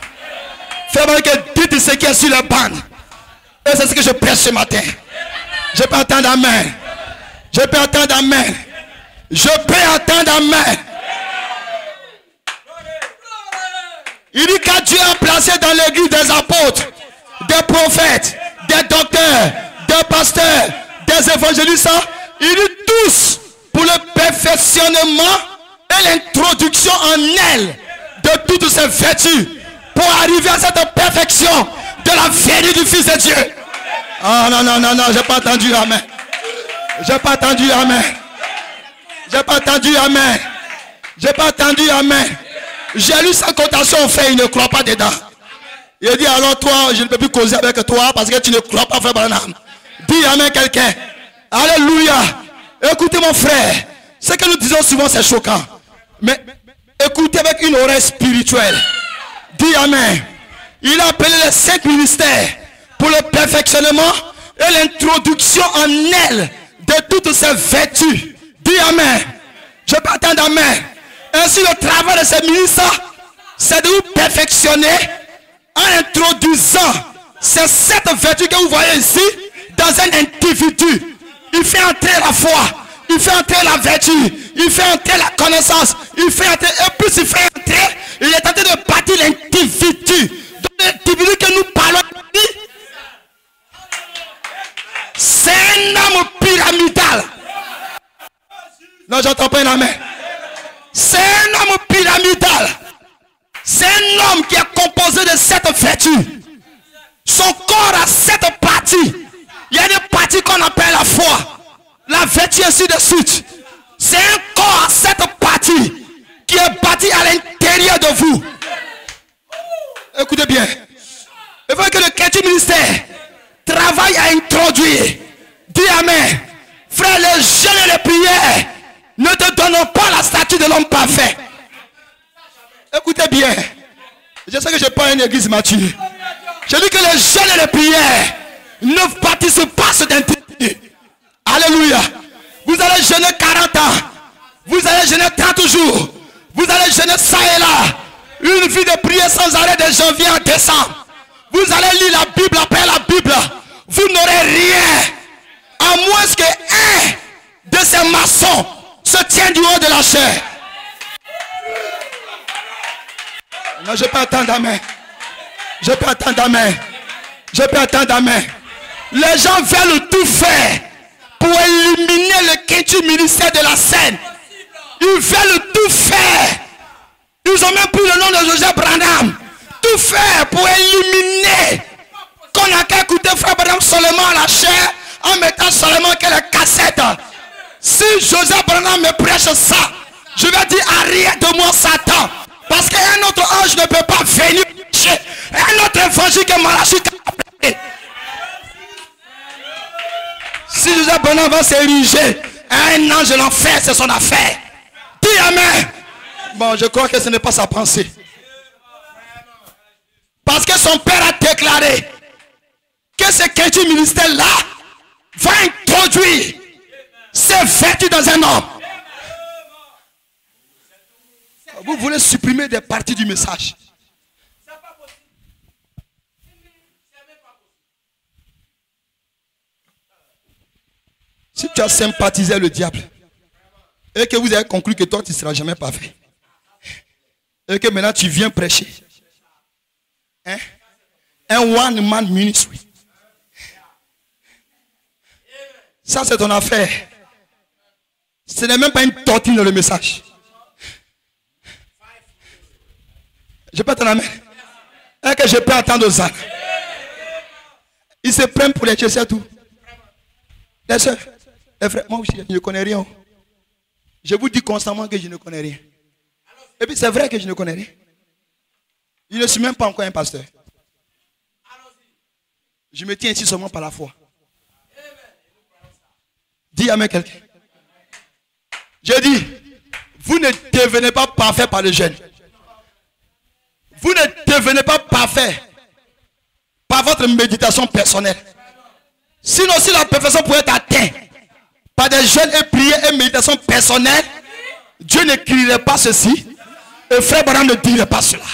Speaker 2: Fais-moi que dites ce qui est sur la bande. Et c'est ce que je prêche ce matin. Je peux entendre amen. Je peux entendre amen. Je peux entendre amen. Il dit que Dieu a placé dans l'église des apôtres, des prophètes, des docteurs, des pasteurs, des évangélistes. Il dit tous pour le perfectionnement et l'introduction en elle de toutes ces vertus pour arriver à cette perfection de la venue du Fils de Dieu. Ah non, non, non, non, j'ai pas entendu amen. J'ai pas entendu amen. J'ai pas entendu amen. J'ai pas entendu amen. J'ai lu sa cotation au fait, il ne croit pas dedans. Il dit alors toi, je ne peux plus causer avec toi parce que tu ne crois pas, frère Branham. Dis amen quelqu'un. Alléluia. Écoutez mon frère, ce que nous disons souvent c'est choquant. Mais écoutez avec une oreille spirituelle. Dis amen. Il a appelé les 5 ministères pour le perfectionnement et l'introduction en elle de toutes ces vertus. Dis amen. Je peux attendre amen. Ainsi le travail de ces ministres, c'est de vous perfectionner en introduisant ces 7 vertus que vous voyez ici dans un individu. Il fait entrer la foi, il fait entrer la vertu, il fait entrer la connaissance, il fait entrer, et plus il fait entrer, il est en train de bâtir l'individu. Donc l'individu que nous parlons, c'est un homme pyramidal. Non, j'entends pas une amen. C'est un homme pyramidal. C'est un homme qui est composé de 7 vertus. Son corps a 7 parties. Il y a des parties qu'on appelle la foi, la vertu, ainsi de suite. C'est un corps à 7 parties qui est bâti à l'intérieur de vous. Écoutez bien. Il faut que le chrétien ministère travaille à introduire. Dis amen. Frère, les jeûnes et les prières ne te donnons pas la statue de l'homme parfait. Écoutez bien. Je sais que je parle à une église mature. Je dis que les jeûnes et les prières ne participent pas à cet individu. Alléluia. Vous allez jeûner 40 ans. Vous allez jeûner 30 jours. Vous allez jeûner ça et là. Une vie de prière sans arrêt de janvier à décembre. Vous allez lire la Bible après la Bible. Vous n'aurez rien. À moins que un de ces maçons se tient du haut de la chair. Non, je peux attendre amen. Je peux attendre amen. Je peux attendre amen. Les gens veulent tout faire pour éliminer le quintu ministère de la scène. Ils veulent tout faire. Ils ont même pris le nom de Joseph Branham. Tout faire pour éliminer. Qu'on n'a qu'à écouter frère Branham seulement à la chair en mettant seulement que les cassettes. Si Joseph Branham me prêche ça, je vais dire arrête de moi Satan. Parce qu'un autre ange ne peut pas venir prêcher un autre évangile que Malachie a appelé. Si Joseph Branham va s'ériger un ange de l'enfer, c'est son affaire. Dis amen. Bon, je crois que ce n'est pas sa pensée. Parce que son père a déclaré que ce quintu ministère-là va introduire ses vertus dans un homme. Vous voulez supprimer des parties du message. Si tu as sympathisé le diable et que vous avez conclu que toi tu ne seras jamais parfait et que maintenant tu viens prêcher un one-man ministry, ça c'est ton affaire. Ce n'est même pas une tortue dans le message. Je peux entendre amen. Et que je peux entendre ça. Ils se prennent pour les dieux, c'est tout. Les soeurs, les frères, moi aussi, je ne connais rien. Je vous dis constamment que je ne connais rien. Et puis c'est vrai que je ne connais rien. Je ne suis même pas encore un pasteur. Je me tiens ici seulement par la foi. Dis amen quelqu'un. Je dis, vous ne devenez pas parfait par le jeûne. Vous ne devenez pas parfait par votre méditation personnelle. Sinon, si la perfection pouvait être atteinte par des jeûnes et prières et méditations personnelles, Dieu ne crierait pas ceci. Et frère Branham ne dirait pas cela.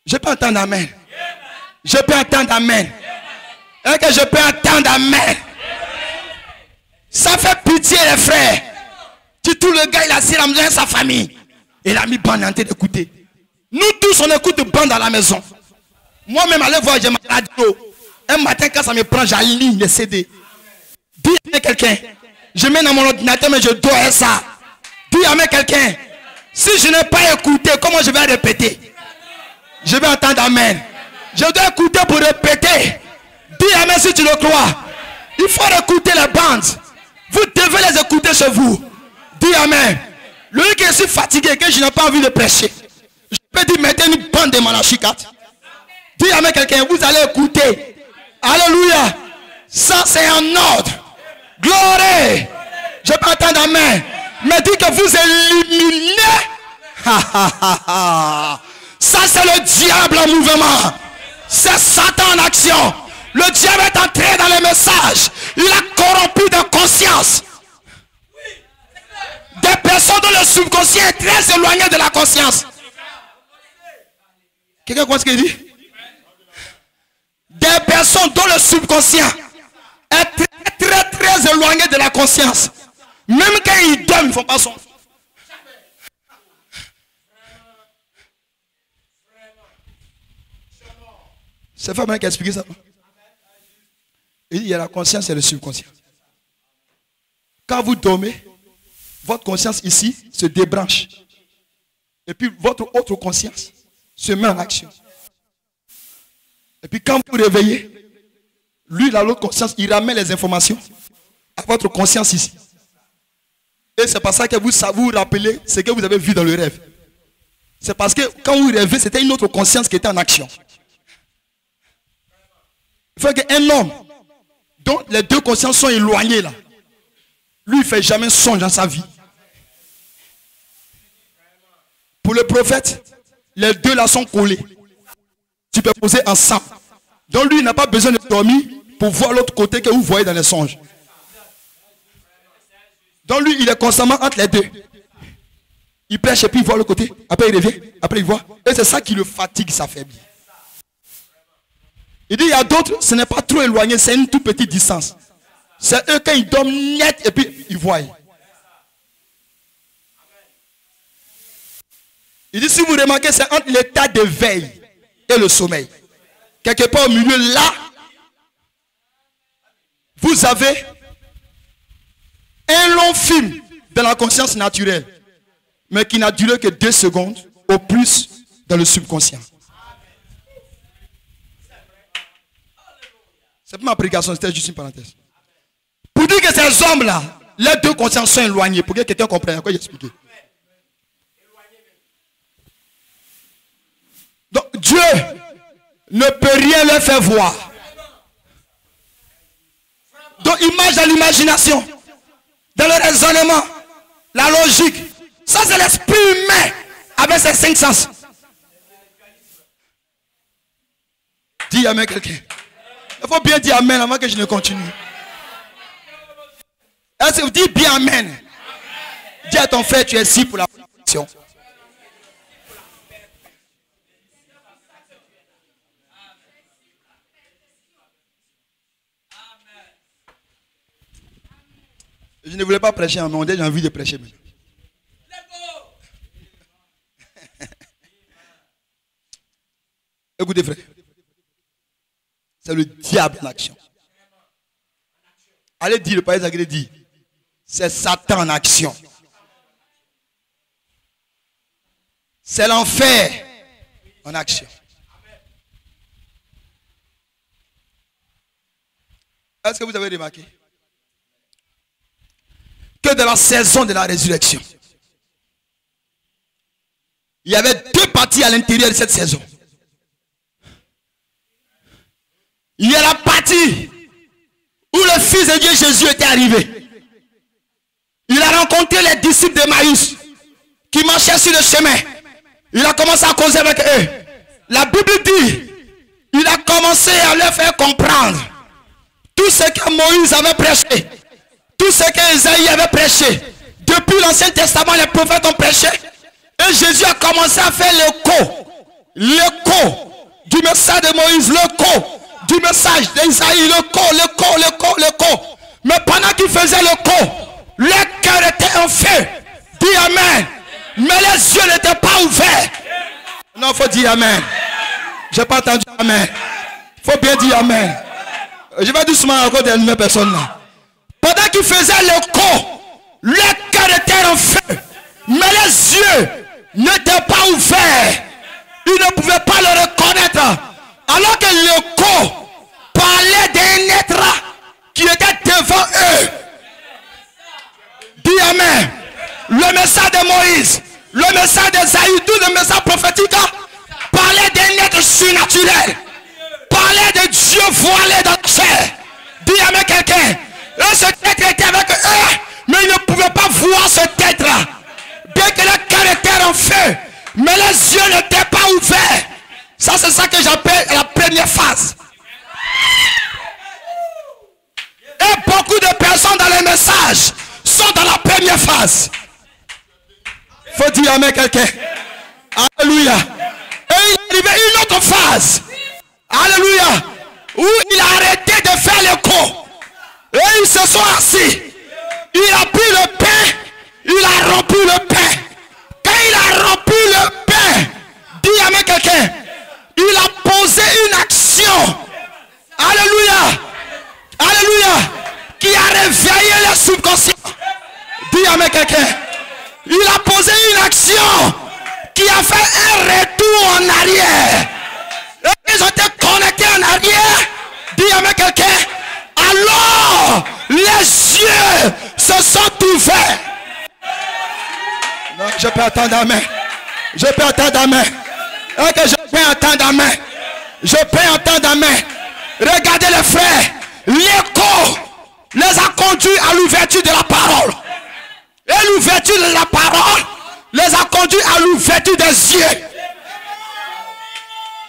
Speaker 2: Je peux entendre amen. Je peux entendre amen. Et que je peux entendre amen. Ça fait pitié les frères. Si tout le gars il a assis à la maison de sa famille. Il a mis bande en train d'écouter. Nous tous on écoute bande à la maison. Moi-même aller voir j'ai ma radio. Un matin quand ça me prend j'aligne les CD. Dis à quelqu'un. Je mets dans mon ordinateur mais je dois ça. Dis à quelqu'un. Si je n'ai pas écouté, comment je vais répéter? Je vais entendre amen. Je dois écouter pour répéter. Dis amen si tu le crois. Il faut écouter les bandes. Vous devez les écouter chez vous. Dis amen. Lui qui est si fatigué que je n'ai pas envie de prêcher. Je peux dire mettez une bande de Malachie 4. Dis amen quelqu'un. Vous allez écouter. Alléluia. Ça c'est un ordre. Gloire. Je peux entendre amen. Mais dis que vous éliminez. Ça c'est le diable en mouvement. C'est Satan en action. Le diable est entré dans les messages. Il a corrompu de conscience. Des personnes dont le subconscient est très éloigné de la conscience. Quelqu'un croit ce qu'il dit? Des personnes dont le subconscient est très éloigné de la conscience. Même quand ils dorment, ils ne font pas son. C'est Fabien qui a expliqué ça. Il y a la conscience et le subconscient. Quand vous dormez, votre conscience ici se débranche. Et puis votre autre conscience se met en action. Et puis quand vous vous réveillez, lui, l'autre conscience, il ramène les informations à votre conscience ici. Et c'est pour ça que vous rappelez ce que vous avez vu dans le rêve. C'est parce que quand vous rêvez, c'était une autre conscience qui était en action. Il faut qu'un homme dont les deux consciences sont éloignées là, lui il ne fait jamais songe dans sa vie. Pour le prophète, les deux là sont collés. Tu peux poser ensemble. Donc lui il n'a pas besoin de dormir pour voir l'autre côté que vous voyez dans les songes. Donc lui il est constamment entre les deux. Il prêche et puis il voit le côté. Après il revient. Après il voit. Et c'est ça qui le fatigue, s'affaiblit. Il dit il y a d'autres, ce n'est pas trop éloigné, c'est une toute petite distance. C'est eux quand ils dorment net et puis ils voient. Il dit si vous remarquez, c'est entre l'état de veille et le sommeil. Quelque part au milieu là, vous avez un long film de la conscience naturelle, mais qui n'a duré que 2 secondes au plus dans le subconscient. C'est pas ma prédication, c'était juste une parenthèse. Pour dire que ces hommes-là, les deux consciences sont éloignées, pour que quelqu'un comprenne à quoi j'ai expliqué. Donc Dieu ne peut rien leur faire voir. Donc image dans l'imagination, dans le raisonnement, la logique. Ça c'est l'esprit humain avec ses 5 sens. Dis amen quelqu'un. Il faut bien dire amen avant que je ne continue. Est-ce que vous dites bien amen? Dis à ton frère, tu es ici pour la protection. Je ne voulais pas prêcher, mais j'ai envie de prêcher maintenant. Écoutez frère. C'est le diable en action. Allez dire, le païen agré dit, c'est Satan en action. C'est l'enfer en action. Est-ce que vous avez remarqué que dans la saison de la résurrection, il y avait deux parties à l'intérieur de cette saison. Il y a la partie où le Fils de Dieu Jésus était arrivé. Il a rencontré les disciples d'Emmaüs qui marchaient sur le chemin. Il a commencé à causer avec eux. La Bible dit, il a commencé à leur faire comprendre tout ce que Moïse avait prêché, tout ce que Isaïe avait prêché. Depuis l'Ancien Testament, les prophètes ont prêché. Et Jésus a commencé à faire l'écho du message de Moïse, l'écho du message d'Isaïe, l'écho. Mais pendant qu'il faisait l'écho, le cœur était en feu. Dis Amen. Mais les yeux n'étaient pas ouverts. Non, il faut dire Amen. Je n'ai pas entendu Amen. Il faut bien dire Amen. Je vais doucement encore des nouvelles personnes là. Pendant qu'il faisait l'écho, le cœur était en feu. Mais les yeux n'étaient pas ouverts. Ils ne pouvaient pas le reconnaître. Alors que l'écho parlait d'un être qui était devant eux. Dis Amen. Le message de Moïse, le message d'Esaïe, tout le message prophétique parlait d'un être surnaturel. Parlait de Dieu voilé dans la chair. Dis Amen quelqu'un. Et ce être était avec eux, mais ils ne pouvaient pas voir ce être. Dès que le cœur était en feu, mais les yeux n'étaient pas ouverts. Ça, c'est ça que j'appelle la première phase. Et beaucoup de personnes dans les messages sont dans la première phase. Faut dire Amen quelqu'un. Alléluia. Et il est arrivé une autre phase. Alléluia. Où il a arrêté de faire l'écho. Et ils se sont assis. Il a pris le pain. Il a rompu le pain. Quand il a rompu le pain, dis Amen quelqu'un. Il a posé une action. Alléluia. Alléluia. Qui a réveillé les subconscients. Dis Amen quelqu'un. Il a posé une action qui a fait un retour en arrière. Et ils ont été connectés en arrière. Dis Amen quelqu'un. Alors les yeux se sont ouverts. Non, je peux attendre Amen. Je peux attendre Amen. Je peux attendre Amen. Je peux entendre Amen. Regardez les frères. L'écho les a conduits à l'ouverture de la parole. Et l'ouverture de la parole les a conduits à l'ouverture des yeux.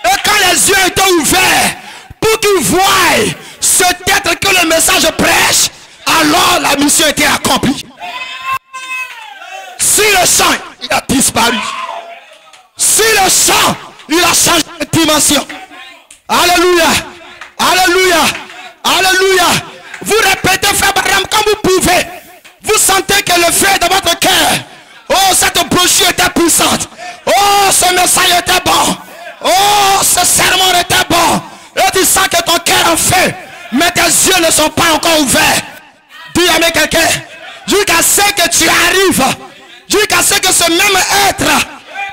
Speaker 2: Et quand les yeux étaient ouverts, pour qu'ils voient ce être que le message prêche, alors la mission était accomplie. Si le champ, il a disparu. Si le champ, il a changé de dimension. Alléluia. Alléluia. Alléluia. Vous répétez, frère Branham, comme vous pouvez. Vous sentez que le feu est dans votre cœur. Oh, cette brochure était puissante. Oh, ce message était bon. Oh, ce sermon était bon. Et tu sens que ton cœur est en feu. Mais tes yeux ne sont pas encore ouverts. Dis Amen quelqu'un. Jusqu'à ce que tu arrives. Jusqu'à ce que ce même être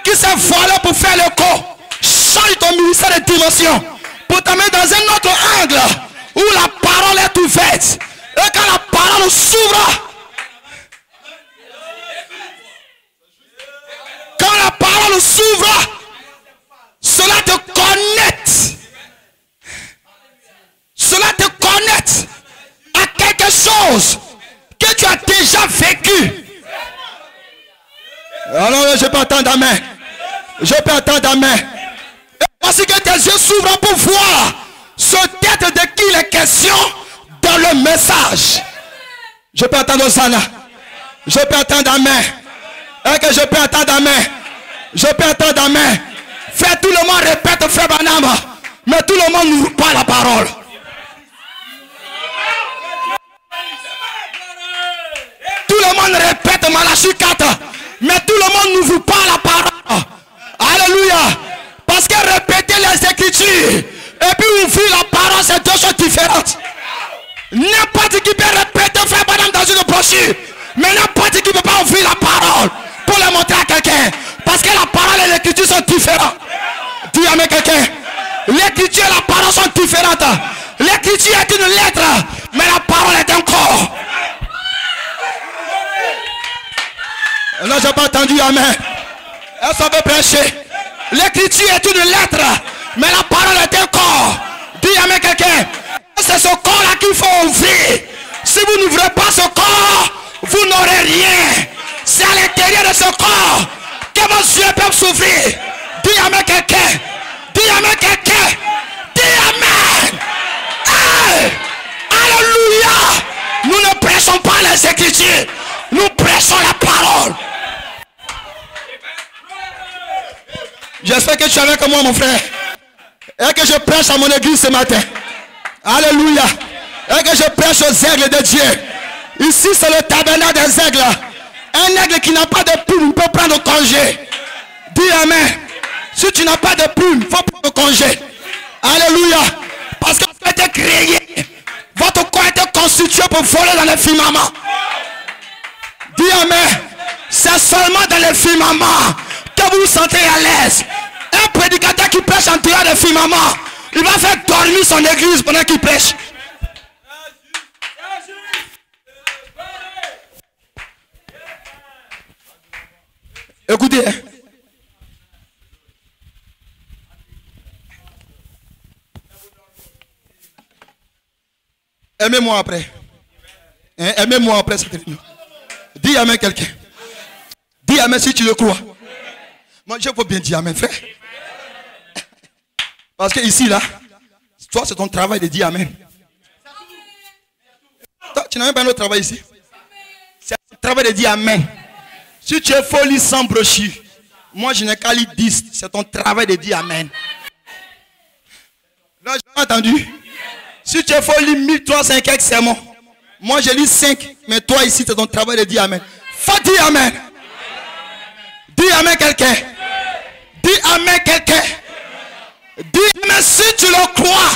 Speaker 2: qui s'est voilé pour faire le corps change ton ministère de dimension. Pour t'amener dans un autre angle où la parole est ouverte. Et quand la parole s'ouvre, quand la parole s'ouvre, cela te connecte. Cela te connecte à quelque chose que tu as déjà vécu. Alors je peux attendre Amen. Je peux attendre Amen. Et voici que tes yeux s'ouvrent pour voir ce être de qui il est question dans le message. Je peux attendre Osana. Je peux attendre Amen. Et que je peux attendre Amen. Je peux attendre Amen. Fais tout le monde répète frère Branham. Mais tout le monde n'ouvre pas la parole. Tout le monde répète Malachie 4. Mais tout le monde n'ouvre pas la parole. Alléluia. Parce que répéter les Écritures et puis ouvrir la parole, c'est deux choses différentes. N'importe qui peut répéter frère Branham dans une brochure. Mais n'importe qui ne peut pas ouvrir la parole pour le montrer à quelqu'un. Parce que la parole est Non, j'ai pas entendu, amen. Est-ce qu'on peut prêcher? L'écriture est une lettre, mais la parole est un corps. Dis amen quelqu'un. C'est ce corps-là qu'il faut ouvrir. Si vous n'ouvrez pas ce corps, vous n'aurez rien. C'est à l'intérieur de ce corps que vos yeux peuvent s'ouvrir. Dis amen quelqu'un. Dis amen quelqu'un. Dis amen. Hey! Alléluia. Nous ne prêchons pas les écritures. Nous prêchons la parole. J'espère que tu es avec moi, mon frère. Et que je prêche à mon église ce matin. Alléluia. Et que je prêche aux aigles de Dieu. Ici, c'est le tabernacle des aigles. Un aigle qui n'a pas de plume peut prendre congé. Dis amen. Si tu n'as pas de plume, il faut prendre congé. Alléluia. Parce que vous avez été créé. Votre corps a été constitué pour voler dans les firmaments. Dis amen. C'est seulement dans les firmaments que vous vous sentez à l'aise. Un prédicateur qui prêche en dehors des firmaments, il va faire dormir son église pendant qu'il prêche. Écoutez. Aimez-moi après. Aimez-moi après cette réunion. Dis amen quelqu'un. Dis amen si tu le crois. Moi je peux bien dire amen frère. Parce que ici là, toi c'est ton travail de dire amen. Toi, tu n'as même pas un autre travail ici. C'est ton travail de dire amen. Si tu es folie sans brochure, moi je n'ai qu'à lire 10. C'est ton travail de dire amen. Là j'ai entendu. Si tu es folie 1305 quelques sermons, moi je lis 5. Mais toi ici c'est ton travail de dire amen. Faut dire amen. Dis amen quelqu'un. Dis amen quelqu'un. Dis amen si tu le crois.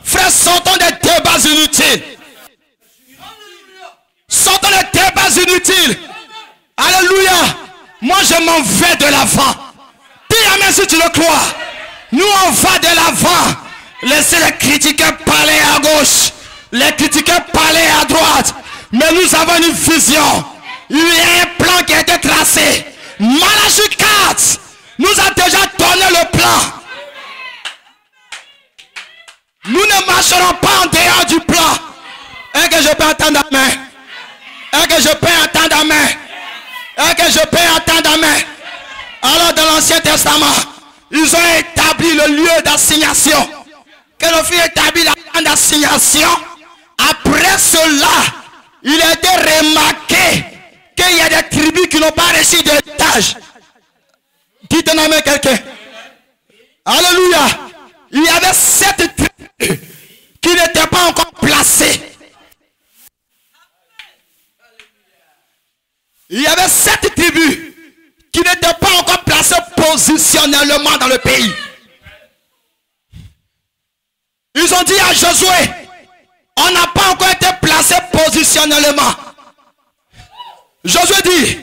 Speaker 2: Frère, sortons des débats inutiles. Sortons des débats inutiles. Alléluia. Moi je m'en vais de l'avant. Dis amen si tu le crois. Nous on va de l'avant. Laissez les critiquer parler à gauche. Les critiquer parler à droite. Mais nous avons une vision. Il y a un plan qui a été tracé. Malachie 4 nous a déjà donné le plan. Nous ne marcherons pas en dehors du plan. Et que je peux entendre amen. Et que je peux entendre amen. Et que je peux entendre amen. Alors dans l'Ancien Testament, ils ont établi le lieu d'assignation. Que le fils établit la grande assignation. Après cela, il a été remarqué qu'il y a des tribus qui n'ont pas reçu d'héritage. Dites un amen quelqu'un. Alléluia. Il y avait 7 tribus qui n'étaient pas encore placées. Il y avait 7 tribus qui n'étaient pas encore placées positionnellement dans le pays. Ils ont dit à Josué, on n'a pas encore été placé positionnellement. Josué dit,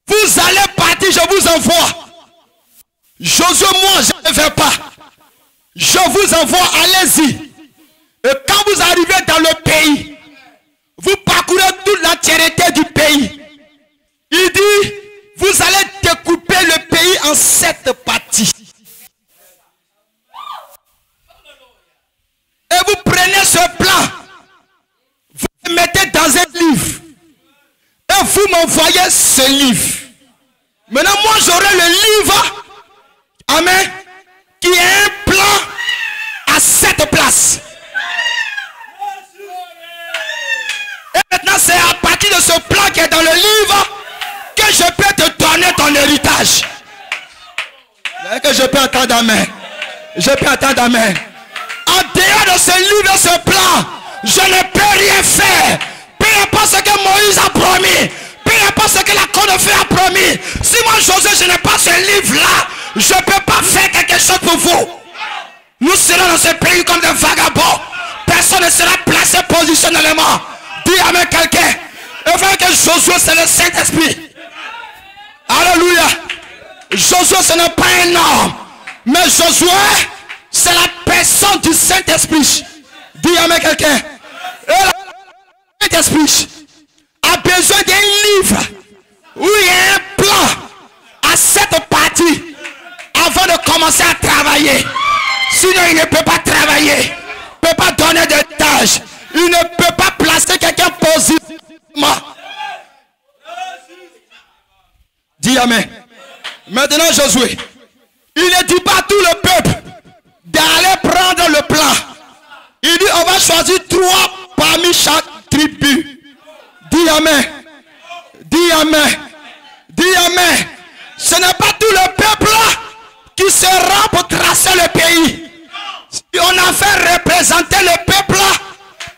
Speaker 2: vous allez partir, je vous envoie. Josué, moi, je ne vais pas. Je vous envoie, allez-y. Et quand vous arrivez dans le pays, vous parcourez toute l'entièreté du pays. Il dit, vous allez découper le pays en 7 parties. Et vous prenez ce plan, vous le mettez dans un livre. Et vous m'envoyez ce livre. Maintenant, moi, j'aurai le livre, amen, qui est un plan à 7 places. Et maintenant, c'est à partir de ce plan qui est dans le livre que je peux te donner ton héritage. Et que je peux attendre amen. Je peux attendre amen. En dehors de ce livre, ce plan, je ne peux rien faire. Peu importe ce que Moïse a promis, peu importe ce que la cour de feu a promis. Si moi, Josué, je n'ai pas ce livre-là, je ne peux pas faire quelque chose pour vous. Nous serons dans ce pays comme des vagabonds. Personne ne sera placé positionnellement. Dis amen quelqu'un. Et fait que Josué, c'est le Saint-Esprit. Alléluia. Josué, ce n'est pas un homme. Mais Josué, c'est la personne du Saint-Esprit. Dis amen quelqu'un. Saint-Esprit a besoin d'un livre où il y a un plan à cette partie avant de commencer à travailler. Sinon, il ne peut pas travailler. Il ne peut pas donner de tâches. Il ne peut pas placer quelqu'un positivement. Dis amen. Maintenant, Josué, il ne dit pas à tout le peuple d'aller prendre le plan. Il dit, on va choisir 3 parmi chaque tribu. Dis amen. Dis amen. Dis amen. Ce n'est pas tout le peuple là qui se rend pour tracer le pays. On a fait représenter le peuple là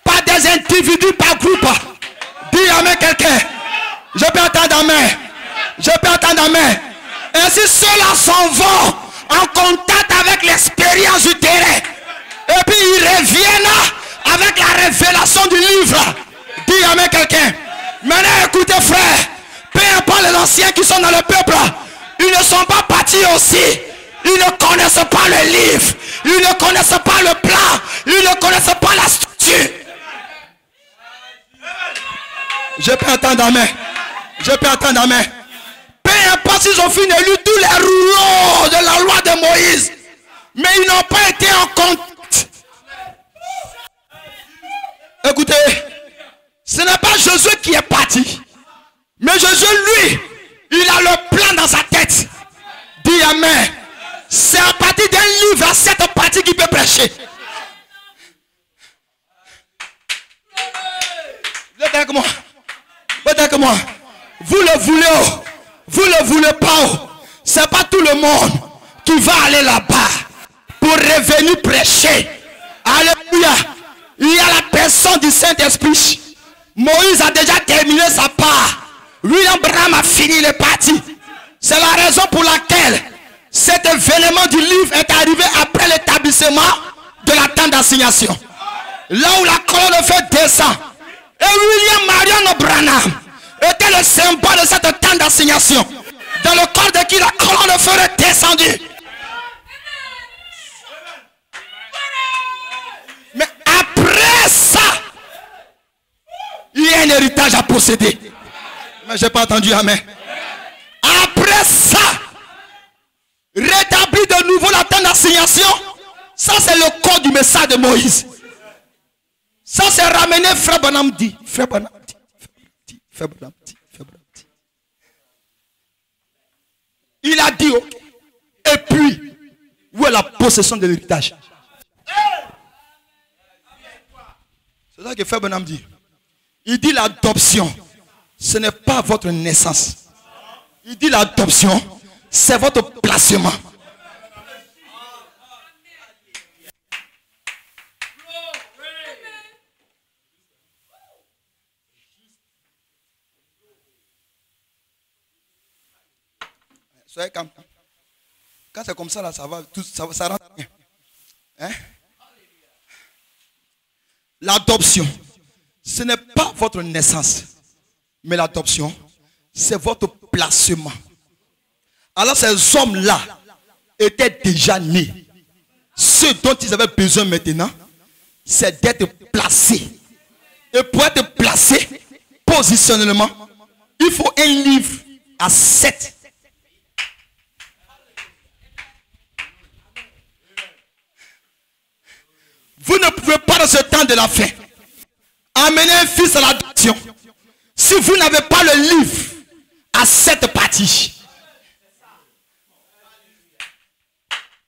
Speaker 2: par des individus, par groupe. Dis amen quelqu'un. Je peux entendre amen. Je peux entendre amen. Ainsi ceux-là s'en vont en contact avec l'expérience du terrain. Et puis ils reviennent avec la révélation du livre. Dis amen quelqu'un. Maintenant écoutez frère. Peu importe les anciens qui sont dans le peuple. Ils ne sont pas partis aussi. Ils ne connaissent pas le livre. Ils ne connaissent pas le plan. Ils ne connaissent pas la structure. Je peux entendre amen. Je peux entendre amen. Peu importe s'ils ont fini de lire tous les rouleaux de la loi de Moïse. Mais ils n'ont pas été en contact. Écoutez, ce n'est pas Josué qui est parti. Mais Josué, lui, il a le plan dans sa tête. Dis amen. C'est à partir d'un livre à cette partie qu'il peut prêcher. Vous êtes avec moi? Vous êtes avec moi? Vous le voulez, vous le voulez pas. C'est pas tout le monde qui va aller là-bas pour revenir prêcher. Alléluia. Il y a la personne du Saint-Esprit. Moïse a déjà terminé sa part. William Branham a fini les parties. C'est la raison pour laquelle cet événement du livre est arrivé après l'établissement de la tente d'assignation. Là où la colonne de feu descend. Et William Marion Branham était le symbole de cette tente d'assignation. Dans le corps de qui la colonne de feu est descendue. Mais après ça, il y a un héritage à posséder. Mais je n'ai pas entendu amen. Après ça, rétablir de nouveau la tente d'assignation. Ça c'est le corps du message de Moïse. Ça c'est ramener Frère Branham dit. Frère Branham dit. Frère Branham dit. Frère Branham dit. Il a dit ok. Et puis, où est la possession de l'héritage? C'est ça que Frère Branham dit. Il dit l'adoption. Ce n'est pas votre naissance. Il dit l'adoption, c'est votre placement. Soyez calme. Quand c'est comme ça, là, ça va, tout, ça rentre bien. Hein? L'adoption, ce n'est pas votre naissance. Mais l'adoption, c'est votre placement. Alors ces hommes-là étaient déjà nés. Ce dont ils avaient besoin maintenant, c'est d'être placés. Et pour être placé, positionnellement, il faut un livre à 7. Vous ne pouvez pas dans ce temps de la fin amener un fils à l'adoption. Si vous n'avez pas le livre à 7 parties.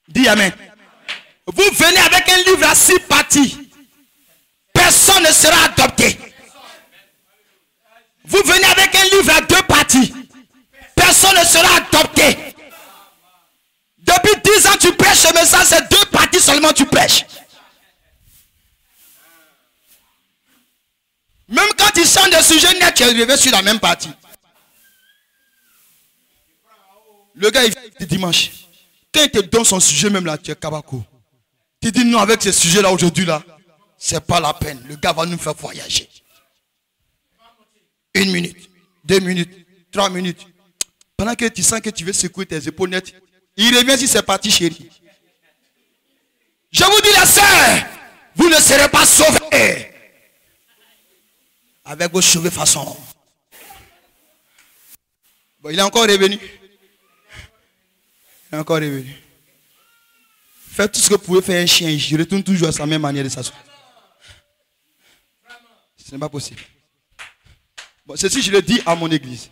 Speaker 2: Dis amen. Vous venez avec un livre à 6 parties. Personne ne sera adopté. Vous venez avec un livre à 2 parties. Personne ne sera adopté. Depuis 10 ans tu prêches ce message, c'est 2 parties seulement tu prêches. Même quand il change de sujet net, tu es arrivé sur la même partie. Le gars, il vient dimanche. Quand il te donne son sujet, même là, tu es kabako. Tu dis non, avec ce sujet-là, aujourd'hui, là, c'est pas la peine. Le gars va nous faire voyager. 1 minute, 2 minutes, 3 minutes. Pendant que tu sens que tu veux secouer tes épaules nettes, il revient sur ses parties, chérie. Je vous dis, les sœurs, vous ne serez pas sauvés. avec vos cheveux façon. Bon, il est encore revenu. Il est encore revenu. Faites tout ce que vous pouvez faire un chien. Je retourne toujours à sa même manière de s'asseoir. Ce n'est pas possible. Bon, ceci, je le dis à mon église.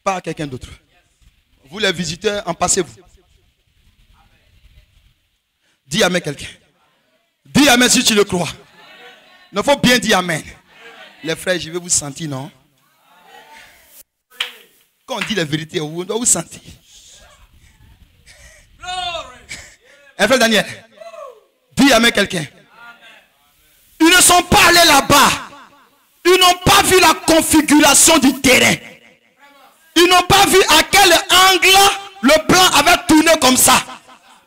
Speaker 2: Pas à quelqu'un d'autre. Vous les visiteurs, en passez-vous. Dis amen quelqu'un. Dis amen si tu le crois. Il faut bien dire amen. Les frères, je vais vous sentir, non? Quand on dit la vérité, on doit vous sentir. Frère Daniel, dis amen quelqu'un. Ils ne sont pas allés là-bas. Ils n'ont pas vu la configuration du terrain. Ils n'ont pas vu à quel angle le plan avait tourné comme ça.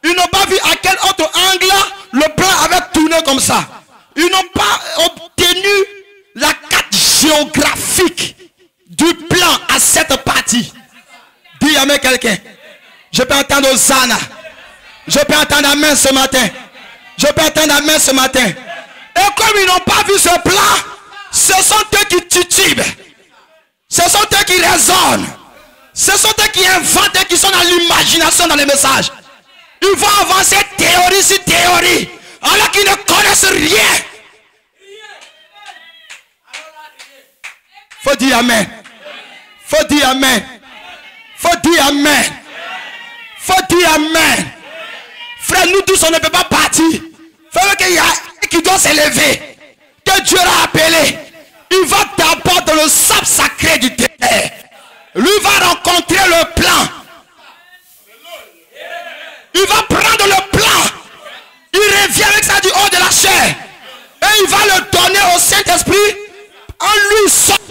Speaker 2: Ils n'ont pas vu à quel autre angle le plan avait tourné comme ça. Ils n'ont pas obtenu la carte géographique du plan à cette partie. Dis amen quelqu'un. Je peux entendre Hosanna. Je peux entendre amen ce matin. Je peux entendre amen ce matin. Et comme ils n'ont pas vu ce plan, ce sont eux qui titubent. Ce sont eux qui raisonnent. Ce sont eux qui inventent et qui sont dans l'imagination dans les messages. Ils vont avancer théorie sur théorie, alors qu'ils ne connaissent rien. Faut dire amen. Faut dire amen. Faut dire amen. Faut dire amen. Frère, nous tous on ne peut pas partir. Frère, qu'il y a qui doit s'élever. Que Dieu l'a appelé. Il va d'abord dans le sable sacré du terre. Lui va rencontrer le plan. Il va prendre le plan. Il revient avec ça du haut de la chair. Et il va le donner au Saint-Esprit en lui sortant.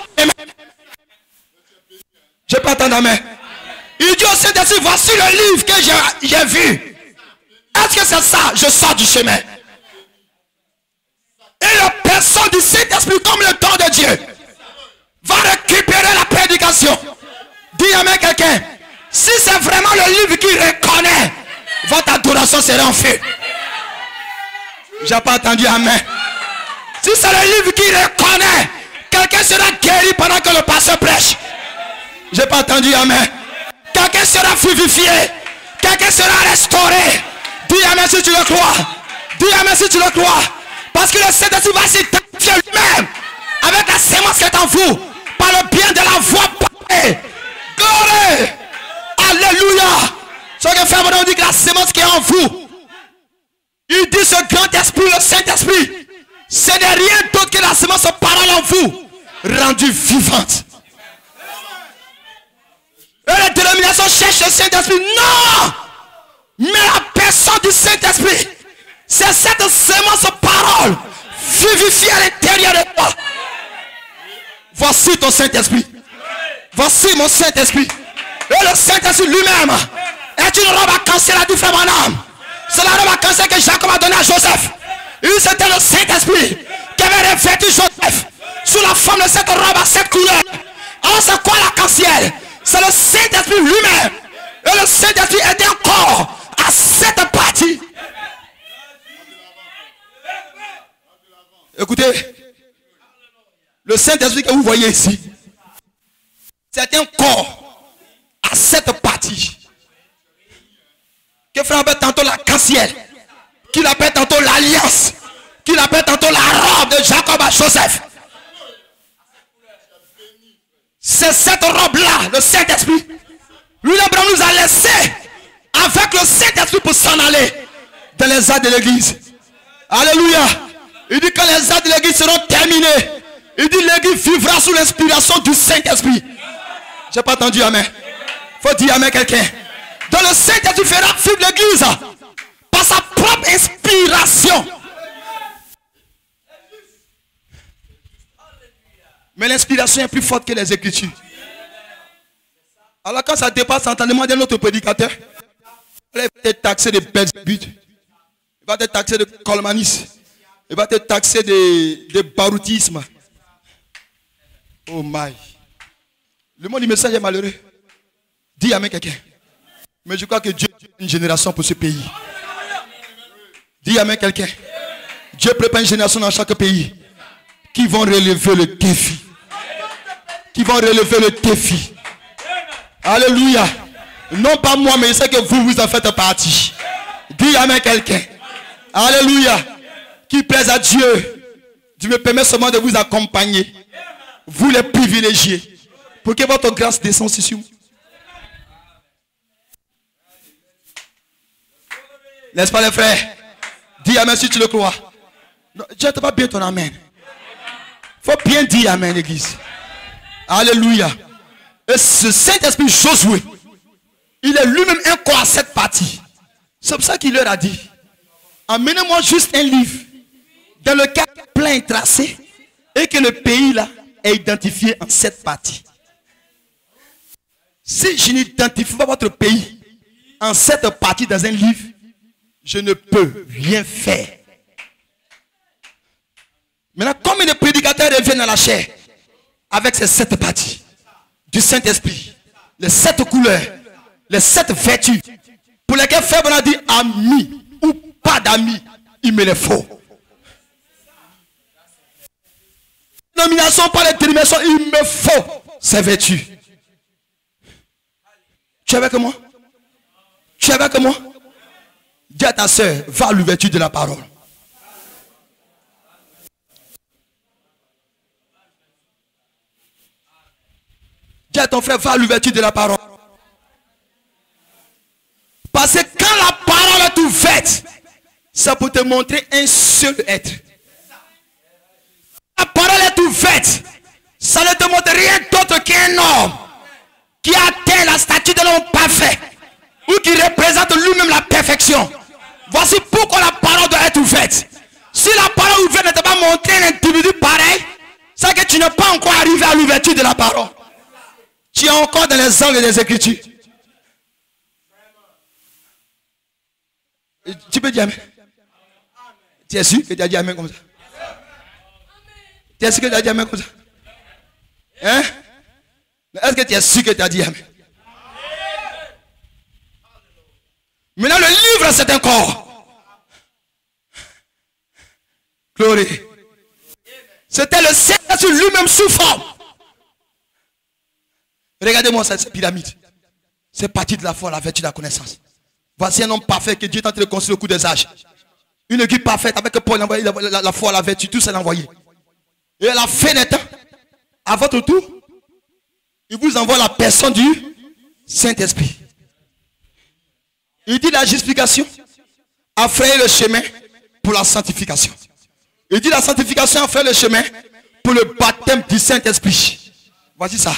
Speaker 2: Je peux attendre amen. Il dit au Saint-Esprit, voici le livre que j'ai vu. Est-ce que c'est ça? Je sors du chemin. Et la personne du Saint-Esprit, comme le temps de Dieu, va récupérer la prédication. Dis amen quelqu'un. Si c'est vraiment le livre qui reconnaît, votre adoration sera en feu. J'ai pas entendu amen. Si c'est le livre qui reconnaît, quelqu'un sera guéri pendant que le pasteur prêche. J'ai pas entendu amen. Quelqu'un sera vivifié. Quelqu'un sera restauré. Dis amen si tu le crois. Dis amen si tu le crois. Parce que le Saint-Esprit va s'identifier lui-même avec la sémence qui est en vous. Par le bien de la voix parlée. Gloire. Alléluia. Ce que fait on dit que la sémence qui est en vous. Il dit ce grand esprit, le Saint-Esprit. Ce n'est rien d'autre que la sémence de parole en vous. Rendue vivante. Et la dénomination cherche le Saint-Esprit. Non. Mais la personne du Saint-Esprit, c'est cette sémence de parole vivifiée à l'intérieur de toi. Voici ton Saint-Esprit. Voici mon Saint-Esprit. Et le Saint-Esprit lui-même est une robe à cancer à du frère Branham. C'est la robe à cancer que Jacob a donnée à Joseph. Et c'était le Saint-Esprit qui avait revêtu Joseph sous la forme de cette robe à cette couleur. Alors c'est quoi la cancer? C'est le Saint-Esprit lui-même. Et le Saint-Esprit était encore à cette partie. Écoutez, le Saint-Esprit que vous voyez ici, c'est un corps à cette partie. Que frère appelle tantôt la cancer, qu'il appelle tantôt l'alliance, qu'il appelle tantôt la robe de Jacob à Joseph. C'est cette robe-là, le Saint-Esprit. Lui, Abraham nous a laissé avec le Saint-Esprit pour s'en aller dans les actes de l'église. Alléluia. Il dit que les actes de l'église seront terminés. Il dit l'église vivra sous l'inspiration du Saint-Esprit. J'ai pas entendu amen. Faut dire amen quelqu'un. Donc le Saint-Esprit fera vivre l'église par sa propre inspiration. Mais l'inspiration est plus forte que les Écritures. Alors quand ça dépasse l'entendement d'un autre prédicateur, il va te taxer de belles buts. Il va te taxer de colmanisme. Il va te taxer de baroutisme. Oh my. Le mot du message est malheureux. Dis amen quelqu'un. Mais je crois que Dieu a une génération pour ce pays. Dis amen quelqu'un. Dieu prépare une génération dans chaque pays. qui vont relever le défi. Qui vont relever le défi. Alléluia. Non pas moi, mais je sais que vous en faites partie. Dis amen quelqu'un. Alléluia. Qui plaise à Dieu. Dieu me permet seulement de vous accompagner. Vous les privilégiés. Pour que votre grâce descende sur vous. N'est-ce pas les frères? Dis amen si tu le crois. Je ne sais pas bien ton amen. Il faut bien dire amen l'église. Alléluia. Et ce Saint-Esprit Josué, il est lui-même un corps à cette partie. C'est pour ça qu'il leur a dit, amenez-moi juste un livre dans lequel plein est tracé et que le pays là est identifié en 7 parties. Si je n'identifie pas votre pays en 7 parties dans un livre, je ne peux rien faire. Maintenant, comme les prédicateurs reviennent à la chair avec ces 7 parties du Saint-Esprit, les 7 couleurs, les 7 vertus, pour lesquelles Faible a dit ami ou pas d'amis, il me les faut. Nomination par les dénominations, il me faut ces vertus. Tu es avec moi? Tu es avec moi? Dis à ta soeur, va à l'ouverture de la parole. Dis à ton frère, va à l'ouverture de la parole. Parce que quand la parole est ouverte, ça peut te montrer un seul être. La parole est ouverte, ça ne te montre rien d'autre qu'un homme qui atteint la statue de l'homme parfait ou qui représente lui-même la perfection. Voici pourquoi la parole doit être ouverte. Si la parole ouverte ne t'a pas montré un individu pareil, c'est que tu n'es pas encore arrivé à l'ouverture de la parole. Tu es encore dans les angles des Écritures. Tu peux dire amen. Tu es sûr que tu as dit amen comme ça? Tu es sûr que tu as dit amen comme ça? Hein? Est-ce que tu es sûr que tu as dit amen? Maintenant le livre c'est un corps. Gloire. C'était le Saint-Esprit lui-même sous forme. Regardez-moi cette pyramide. C'est parti de la foi, la vertu, la connaissance. Voici un homme parfait que Dieu est en train de construire au cours des âges. Une équipe parfaite avec Paul envoyé la foi, la vertu, tout ça l'a envoyé. Et à la fin des temps, à votre tour, il vous envoie la personne du Saint-Esprit. Il dit la justification a frayé le chemin pour la sanctification. Il dit la sanctification a frayé le chemin pour le baptême du Saint-Esprit. Voici ça.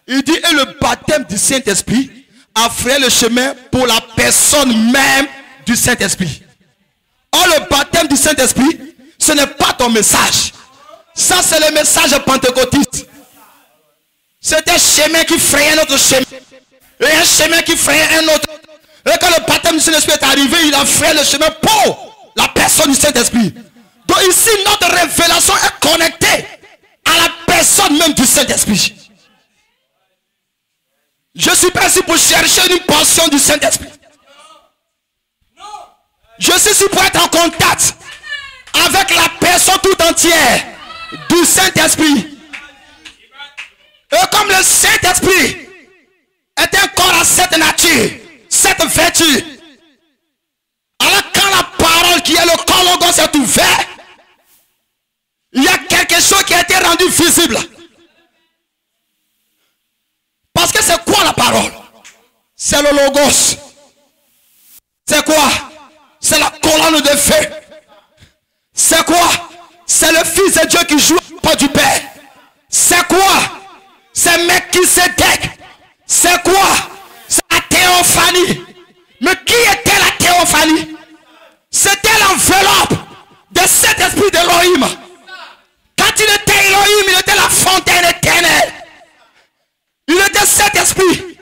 Speaker 2: Il dit et le baptême du Saint-Esprit a frayé le chemin pour la personne même du Saint-Esprit. Or le baptême du Saint-Esprit, ce n'est pas ton message. Ça c'est le message pentecôtiste. C'est un chemin qui frayait un autre chemin. Et un chemin qui frayait un autre. Et quand le baptême du Saint-Esprit est arrivé, il a frayé le chemin pour la personne du Saint-Esprit. Donc ici, notre révélation est connectée à la personne même du Saint-Esprit. Je suis pas ici pour chercher une portion du Saint-Esprit. Je suis ici pour être en contact avec la personne tout entière du Saint-Esprit. Et comme le Saint-Esprit est un corps à cette nature, cette vertu, alors quand la parole qui est le corps logos est ouvert, il y a quelque chose qui a été rendu visible. Parce que c'est quoi la parole? C'est le logos. C'est quoi? C'est la colonne de feu. C'est quoi? C'est le Fils de Dieu qui joue au pas du Père. C'est quoi? C'est Melchisédek. C'est quoi? C'est la théophanie. Mais qui était la théophanie? C'était l'enveloppe de cet esprit d'Elohim. Quand il était Elohim, il était la fontaine éternelle. Il était cet esprit,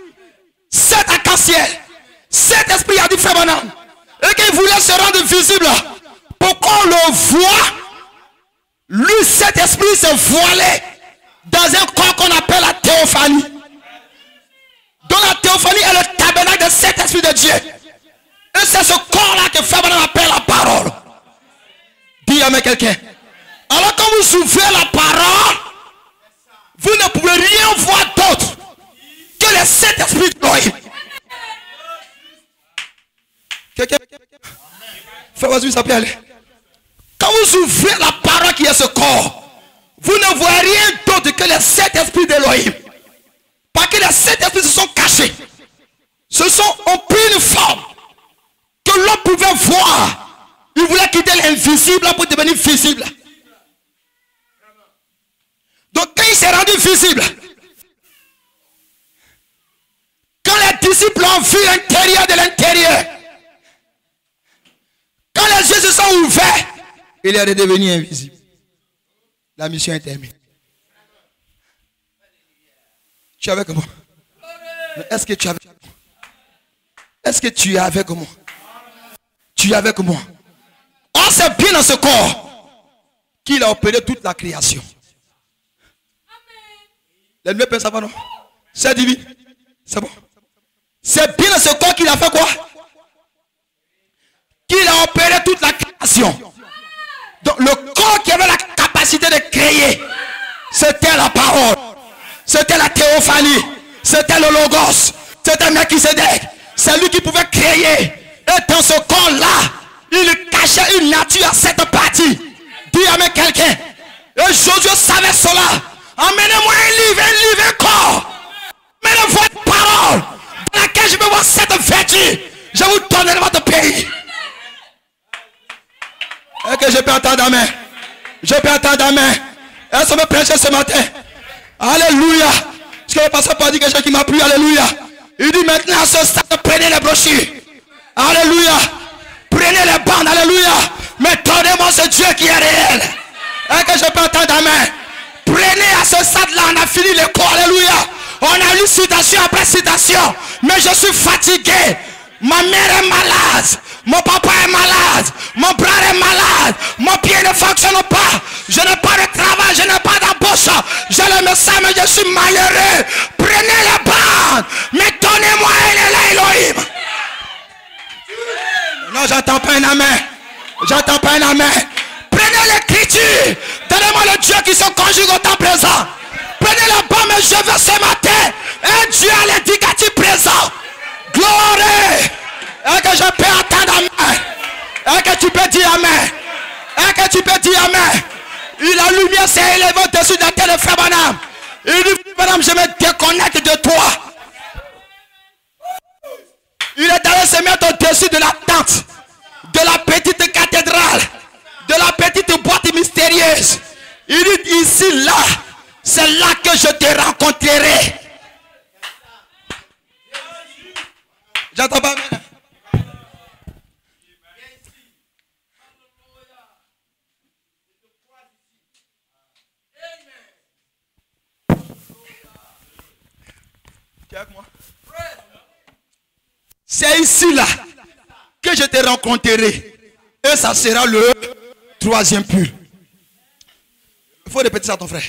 Speaker 2: cet arc-en-ciel. Cet esprit a dit frère Branham. Et qu'il voulait se rendre visible pour qu'on le voit. Lui, cet esprit s'est voilé dans un corps qu'on appelle la théophanie. Donc la théophanie est le tabernacle de cet esprit de Dieu. Et c'est ce corps-là que Frère appelle la parole. Dis amen quelqu'un. Alors quand vous ouvrez la parole, voisin, ça peut aller. Quand vous ouvrez la parole qui est ce corps, vous ne voyez rien d'autre que les 7 esprits d'Élohim. Parce que les 7 esprits se sont cachés. Ont pris une forme que l'on pouvait voir. Ils voulaient quitter l'invisible pour devenir visible. Donc quand il s'est rendu visible, quand les disciples ont vu l'intérieur de l'intérieur, quand les yeux se sont ouverts, il est redevenu invisible. La mission est terminée. Tu es avec moi? Est-ce que tu es avec moi? Est-ce que tu es avec moi? Tu es avec moi? Oh, c'est bien dans ce corps qu'il a opéré toute la création. Les lumières pensent pas, non? C'est divin. C'est bon. C'est bien dans ce corps qu'il a fait quoi? Qu'il a opéré toute la création. Donc le corps qui avait la capacité de créer, c'était la parole, c'était la théophanie, c'était le logos, c'était Melchisedec. C'est lui qui pouvait créer. Et dans ce corps-là, il cachait une nature à cette partie. Dis amen quelqu'un. Et Josué savait cela. Emmenez-moi un livre, un corps. Emmenez-moi une parole dans laquelle je peux voir cette vertu. Je vous donnerai votre pays. Est-ce que je peux entendre amen? Je peux entendre amen. Est-ce que je me prêcher ce matin? Alléluia. Est-ce que le pasteur pas dit quelque chose qui m'a plu? Alléluia. Il dit maintenant à ce stade, prenez les brochures. Alléluia. Prenez les bandes. Alléluia. Mais donnez-moi ce Dieu qui est réel. Est-ce que je peux entendre amen? Prenez à ce stade-là, on a fini le corps. Alléluia. On a lu citation après citation. Mais je suis fatigué. Ma mère est malade. Mon papa est malade. Mon frère est malade. Mon pied ne fonctionne pas. Je n'ai pas de travail. Je n'ai pas d'embauche. Je le me sens, mais je suis malheureux. Prenez les bandes. Mais donnez-moi un Elohim. Non, j'entends pas un amen. J'entends pas un amen. Prenez l'écriture. Donnez-moi le Dieu qui se conjugue au temps présent. Prenez la bandes, mais je veux ce matin un Dieu à l'indicatif présent. Gloire. Est-ce que je peux attendre amen? Est-ce que tu peux dire amen? Est-ce que tu peux dire amen? Et la lumière s'est élevée au-dessus de la tête de frère Branham. Il dit, madame, je me déconnecte de toi. Il est allé se mettre au-dessus de la tente, de la petite cathédrale, de la petite boîte mystérieuse. Il dit, ici, là, c'est là que je te rencontrerai. J'entends pas amen. C'est ici là que je te rencontrerai. Et ça sera le 3e pull. Il faut répéter ça à ton frère.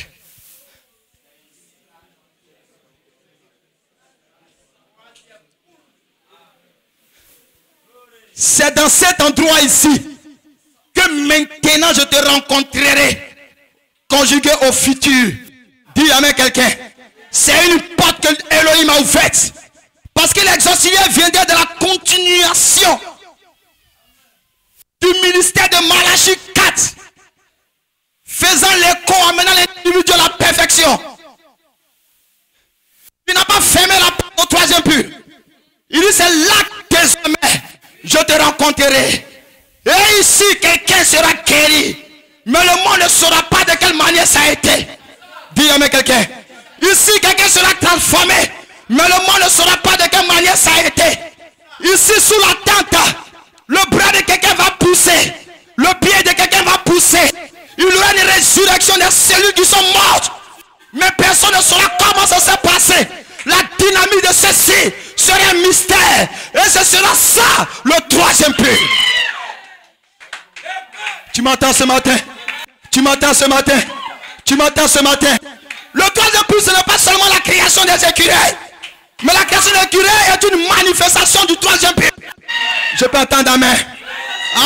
Speaker 2: C'est dans cet endroit ici que maintenant je te rencontrerai. Conjugué au futur. Dis amen quelqu'un. C'est une porte que Elohim a ouverte. Parce que l'exauciliaire viendrait de la continuation du ministère de Malachie 4. Faisant l'écho, amenant l'individu à la perfection. Il n'a pas fermé la porte au 3e but. Il dit c'est là que désormais je te rencontrerai. Et ici quelqu'un sera guéri. Mais le monde ne saura pas de quelle manière ça a été. Dis amen quelqu'un. Ici quelqu'un sera transformé. Mais le monde ne saura pas de quelle manière ça a été. Ici sous la tente, le bras de quelqu'un va pousser. Le pied de quelqu'un va pousser. Il y aura une résurrection des cellules qui sont mortes. Mais personne ne saura comment ça s'est passé. La dynamique de ceci sera un mystère. Et ce sera ça, le 3e but. Tu m'entends ce matin? Tu m'entends ce matin? Tu m'entends ce matin? Le 3e but, ce n'est pas seulement la création des écureuils. Mais la création des écureuils est une manifestation du 3e but. Je peux entendre amen.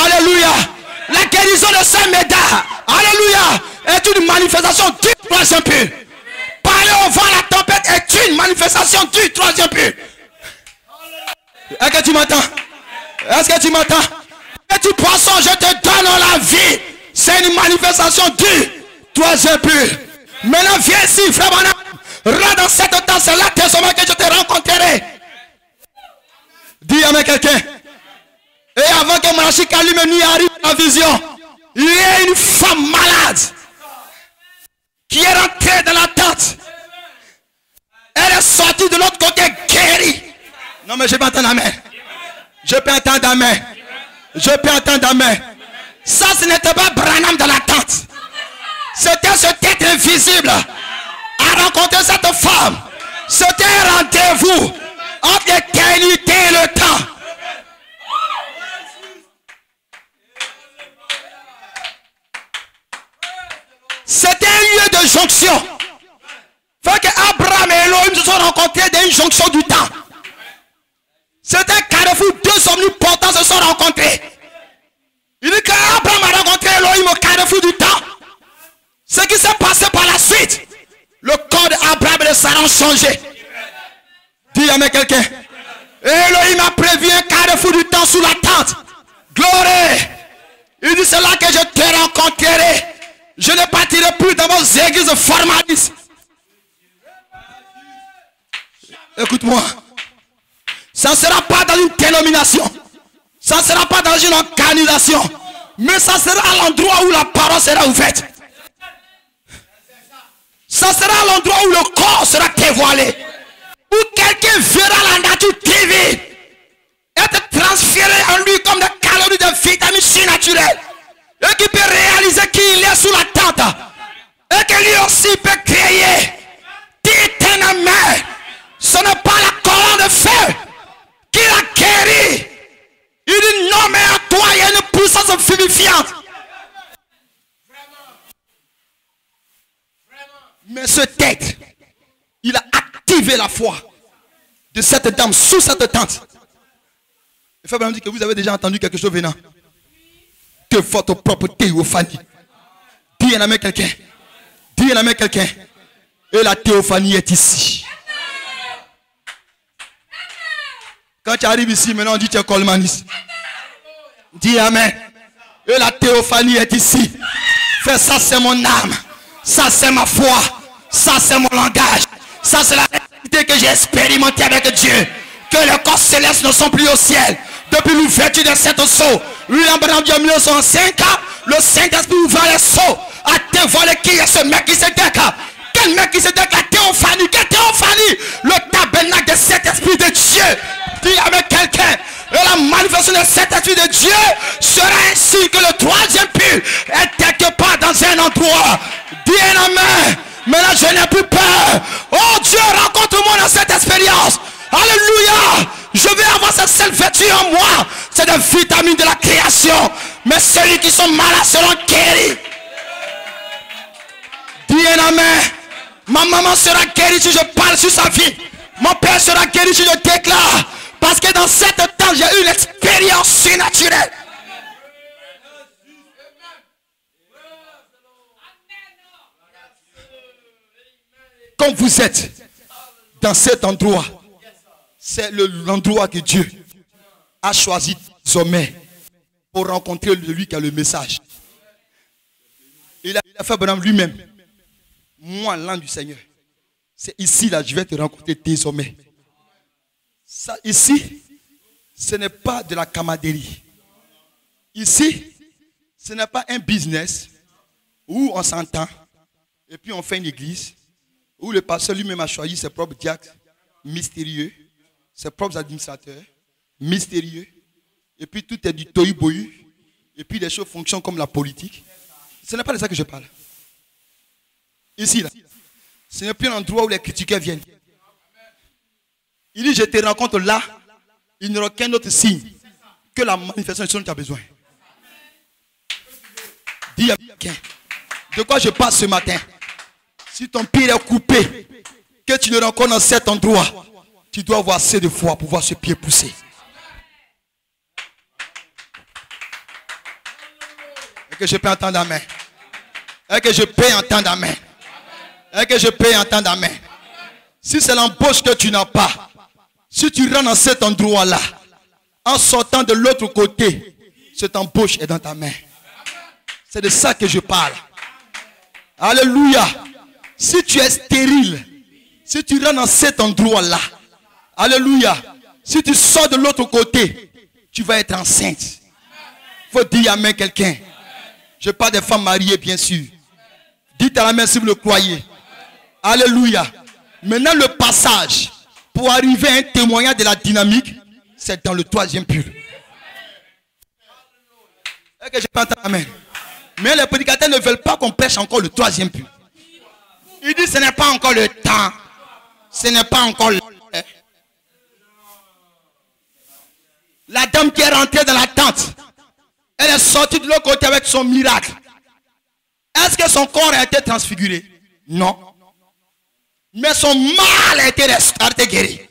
Speaker 2: Alléluia. La guérison de Saint-Médard, alléluia, est une manifestation du 3e but. Parler au vent, la tempête est une manifestation du 3e but. Est-ce que tu m'entends? Est-ce que tu m'entends? Petit poisson quand je te donne la vie, c'est une manifestation dure. Toi, j'ai pu. Maintenant, viens ici, frère Branham. Rentre dans cette temps, c'est là désormais que je te rencontrerai. Dis à quelqu'un. Et avant que Malachi Kalimeni arrive dans la vision, il y a une femme malade qui est rentrée dans la tente. Elle est sortie de l'autre côté guérie. Non mais je peux entendre amen. Je peux entendre amen. Je peux entendre amen. Ça ce n'était pas Branham dans la tente. C'était ce être invisible à rencontrer cette femme. C'était un rendez-vous entre l'éternité et le temps. C'était un lieu de jonction. Fait que Abraham et Elohim se sont rencontrés dans une jonction du temps. C'était un carrefour, deux omnipotents se sont rencontrés. Il dit qu'Abraham a rencontré Elohim au carrefour du temps. Ce qui s'est passé par la suite, le corps d'Abraham et de Sarah ont changé. Dis à quelqu'un. Elohim a prévu un carrefour du temps sous la tente. Gloire. Il dit c'est là que je te rencontrerai. Je ne partirai plus dans vos églises formalistes. Écoute-moi. Ça ne sera pas dans une dénomination. Ça ne sera pas dans une organisation. Mais ça sera à l'endroit où la parole sera ouverte. Ça sera à l'endroit où le corps sera dévoilé. Où quelqu'un verra la nature divine être transférée en lui comme des calories de vitamines surnaturelles. Et qui peut réaliser qu'il est sous la tente. Et que lui aussi peut créer. Éternellement. Ce n'est pas la colonne de feu qui l'a guéri. Il dit non mais à toi il y a une puissance vivifiante. Mais ce tête, il a activé la foi de cette dame sous cette tente. Il faut bien dire que vous avez déjà entendu quelque chose venant de votre propre théophanie. Dis en amène quelqu'un. Dis en amène quelqu'un. Et la théophanie est ici. Quand tu arrives ici, maintenant on dit que tu es colmaniste. Dis amen. Et la théophanie est ici. Fais ça, c'est mon âme. Ça, c'est ma foi. Ça, c'est mon langage. Ça, c'est la réalité que j'ai expérimentée avec Dieu. Que les corps célestes ne sont plus au ciel. Depuis l'ouverture de cette sceau. William Branham dit en 1905, le Saint-Esprit ouvre les sceaux. A dévoilé qui est ce mec qui se déclare. Quel mec qui se déclare? Théophanie. Quelle théophanie? Le tabernacle de cet esprit de Dieu. Dis avec quelqu'un. Et la manifestation de cet esprit de Dieu sera ainsi que le troisième puits est quelque part dans un endroit. Dis amen. Maintenant je n'ai plus peur. Oh Dieu, rencontre-moi dans cette expérience. Alléluia. Je vais avoir cette seule vertu en moi. C'est des vitamines de la création. Mais ceux qui sont malades seront guéris. Dis amen. Ma maman sera guérie si je parle sur sa vie. Mon père sera guéri si je déclare. Parce que dans cette temps, j'ai eu une expérience surnaturelle. Quand vous êtes dans cet endroit, c'est l'endroit que Dieu a choisi désormais pour rencontrer celui qui a le message. Il a fait Branham lui-même. Moi, l'âme du Seigneur, c'est ici là, je vais te rencontrer désormais. Ça, ici, ce n'est pas de la camaraderie. Ici, ce n'est pas un business où on s'entend et puis on fait une église où le pasteur lui-même a choisi ses propres diacres mystérieux, ses propres administrateurs mystérieux, et puis tout est du tohu-bohu, et puis les choses fonctionnent comme la politique. Ce n'est pas de ça que je parle. Ici, là, ce n'est plus un endroit où les critiqueurs viennent. Il dit, je te rencontre là, il n'y aura aucun autre signe que la manifestation de ce dont tu as besoin. Dis à quelqu'un, de quoi je parle ce matin? Si ton pied est coupé, que tu le rencontres dans cet endroit, tu dois avoir assez de foi pour voir ce pied pousser. Et que je peux entendre amen. Et que je peux entendre amen. Et que je peux entendre amen. Si c'est l'embauche que tu n'as pas, si tu rentres dans cet endroit-là, en sortant de l'autre côté, Cette embauche est dans ta main. C'est de ça que je parle. Alléluia. Si tu es stérile, si tu rentres dans cet endroit-là, alléluia, si tu sors de l'autre côté, tu vas être enceinte. Il faut dire amen quelqu'un. Je parle des femmes mariées, bien sûr. Dites à la main si vous le croyez. Alléluia. Maintenant, le passage pour arriver à un témoignage de la dynamique, c'est dans le 3e pur. Est-ce que je peux entendre amen? Mais les prédicateurs ne veulent pas qu'on prêche encore le 3e pur. Ils disent ce n'est pas encore le temps. Ce n'est pas encore le temps. La dame qui est rentrée dans la tente, elle est sortie de l'autre côté avec son miracle. Est-ce que son corps a été transfiguré? Non. Mais son mal a été restauré, guéri.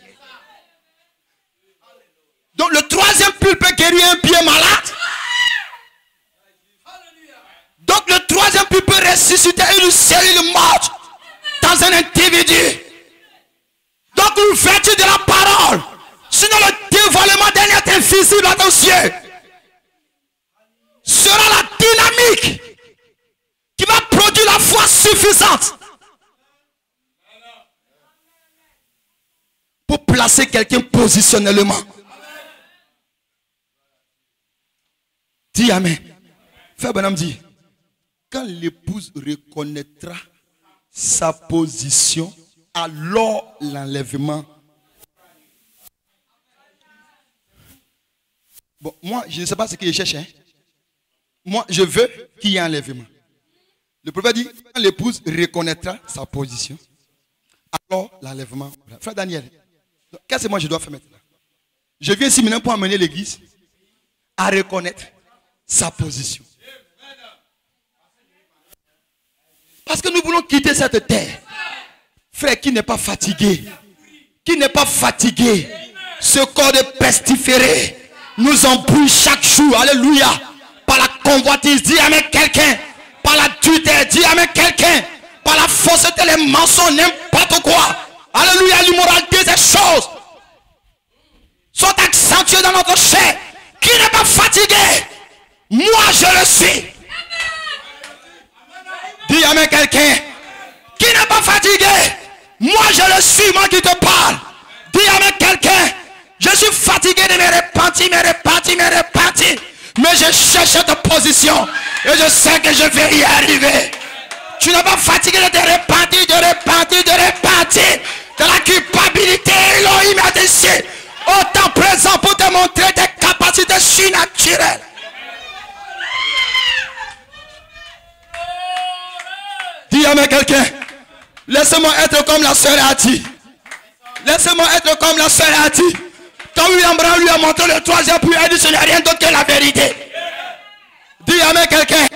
Speaker 2: Donc le 3e pur peut guérir un pied malade. Donc le 3e pur peut ressusciter une cellule morte dans un individu. Donc l'ouverture de la parole, sinon le dévoilement d'un être invisible à nos yeux, sera la dynamique qui va produire la foi suffisante pour placer quelqu'un positionnellement. Dis amen. Frère Branham dit, quand l'épouse reconnaîtra sa position, alors l'enlèvement. Bon, moi, je ne sais pas ce que je cherche. Hein. Moi, je veux qu'il y ait un enlèvement. Le prophète dit, quand l'épouse reconnaîtra sa position, alors l'enlèvement. Frère Daniel, qu'est-ce que moi je dois faire maintenant? Je viens ici maintenant pour amener l'église à reconnaître sa position. Parce que nous voulons quitter cette terre. Frère, qui n'est pas fatigué, qui n'est pas fatigué, ce corps de pestiféré nous embrouille chaque jour. Alléluia. Par la convoitise, dis amen quelqu'un. Par la tutelle, dis amen quelqu'un. Par la fausseté, les mensonges, n'importe quoi. Alléluia, l'immoralité, ces choses sont accentuées dans notre chair. Qui n'est pas fatigué? Moi, je le suis. Dis amen quelqu'un. Qui n'est pas fatigué? Moi, je le suis, moi qui te parle. Dis amen quelqu'un. Je suis fatigué de me repentir, mais je cherche cette position et je sais que je vais y arriver. Tu n'es pas fatigué de te repentir, de la culpabilité. Elohim a décidé au temps présent pour te montrer tes capacités surnaturelles. Dis amen quelqu'un. Laissez-moi être comme la sœur a dit. Laissez-moi être comme la sœur a dit. Quand William Branham lui a montré le 3e puits, elle dit ce n'est rien d'autre que la vérité. Dis amen quelqu'un.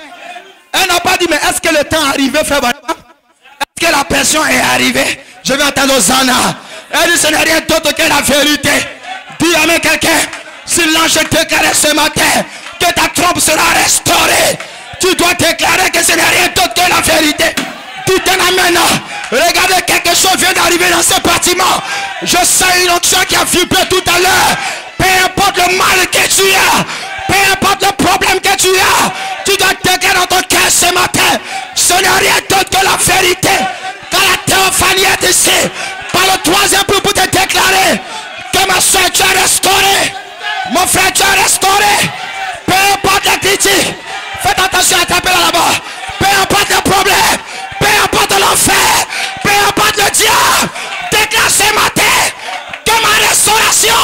Speaker 2: Elle n'a pas dit mais est-ce que le temps est arrivé, frère Branham? Est-ce que la pression est arrivée? Je vais entendre Zana. Elle dit ce n'est rien d'autre que la vérité. Dis amen quelqu'un. Si l'ange déclare ce matin que ta trompe sera restaurée, tu dois déclarer que ce n'est rien d'autre que la vérité. Dites un amen. Regardez, quelque chose vient d'arriver dans ce bâtiment. Je sens une onction qui a vibré tout à l'heure. Peu importe le mal que tu as, peu importe le problème que tu as, tu dois déclarer dans ton cœur ce matin. Ce n'est rien d'autre que la vérité. Quand la théophanie est ici, par le 3e pour te déclarer que ma soeur, tu es restauré. Mon frère, tu es restauré. Peu importe les critiques. Faites attention à taper là-bas. Peu importe le problème. Peu importe l'enfer, peu importe le diable, déclare ce matin que ma restauration,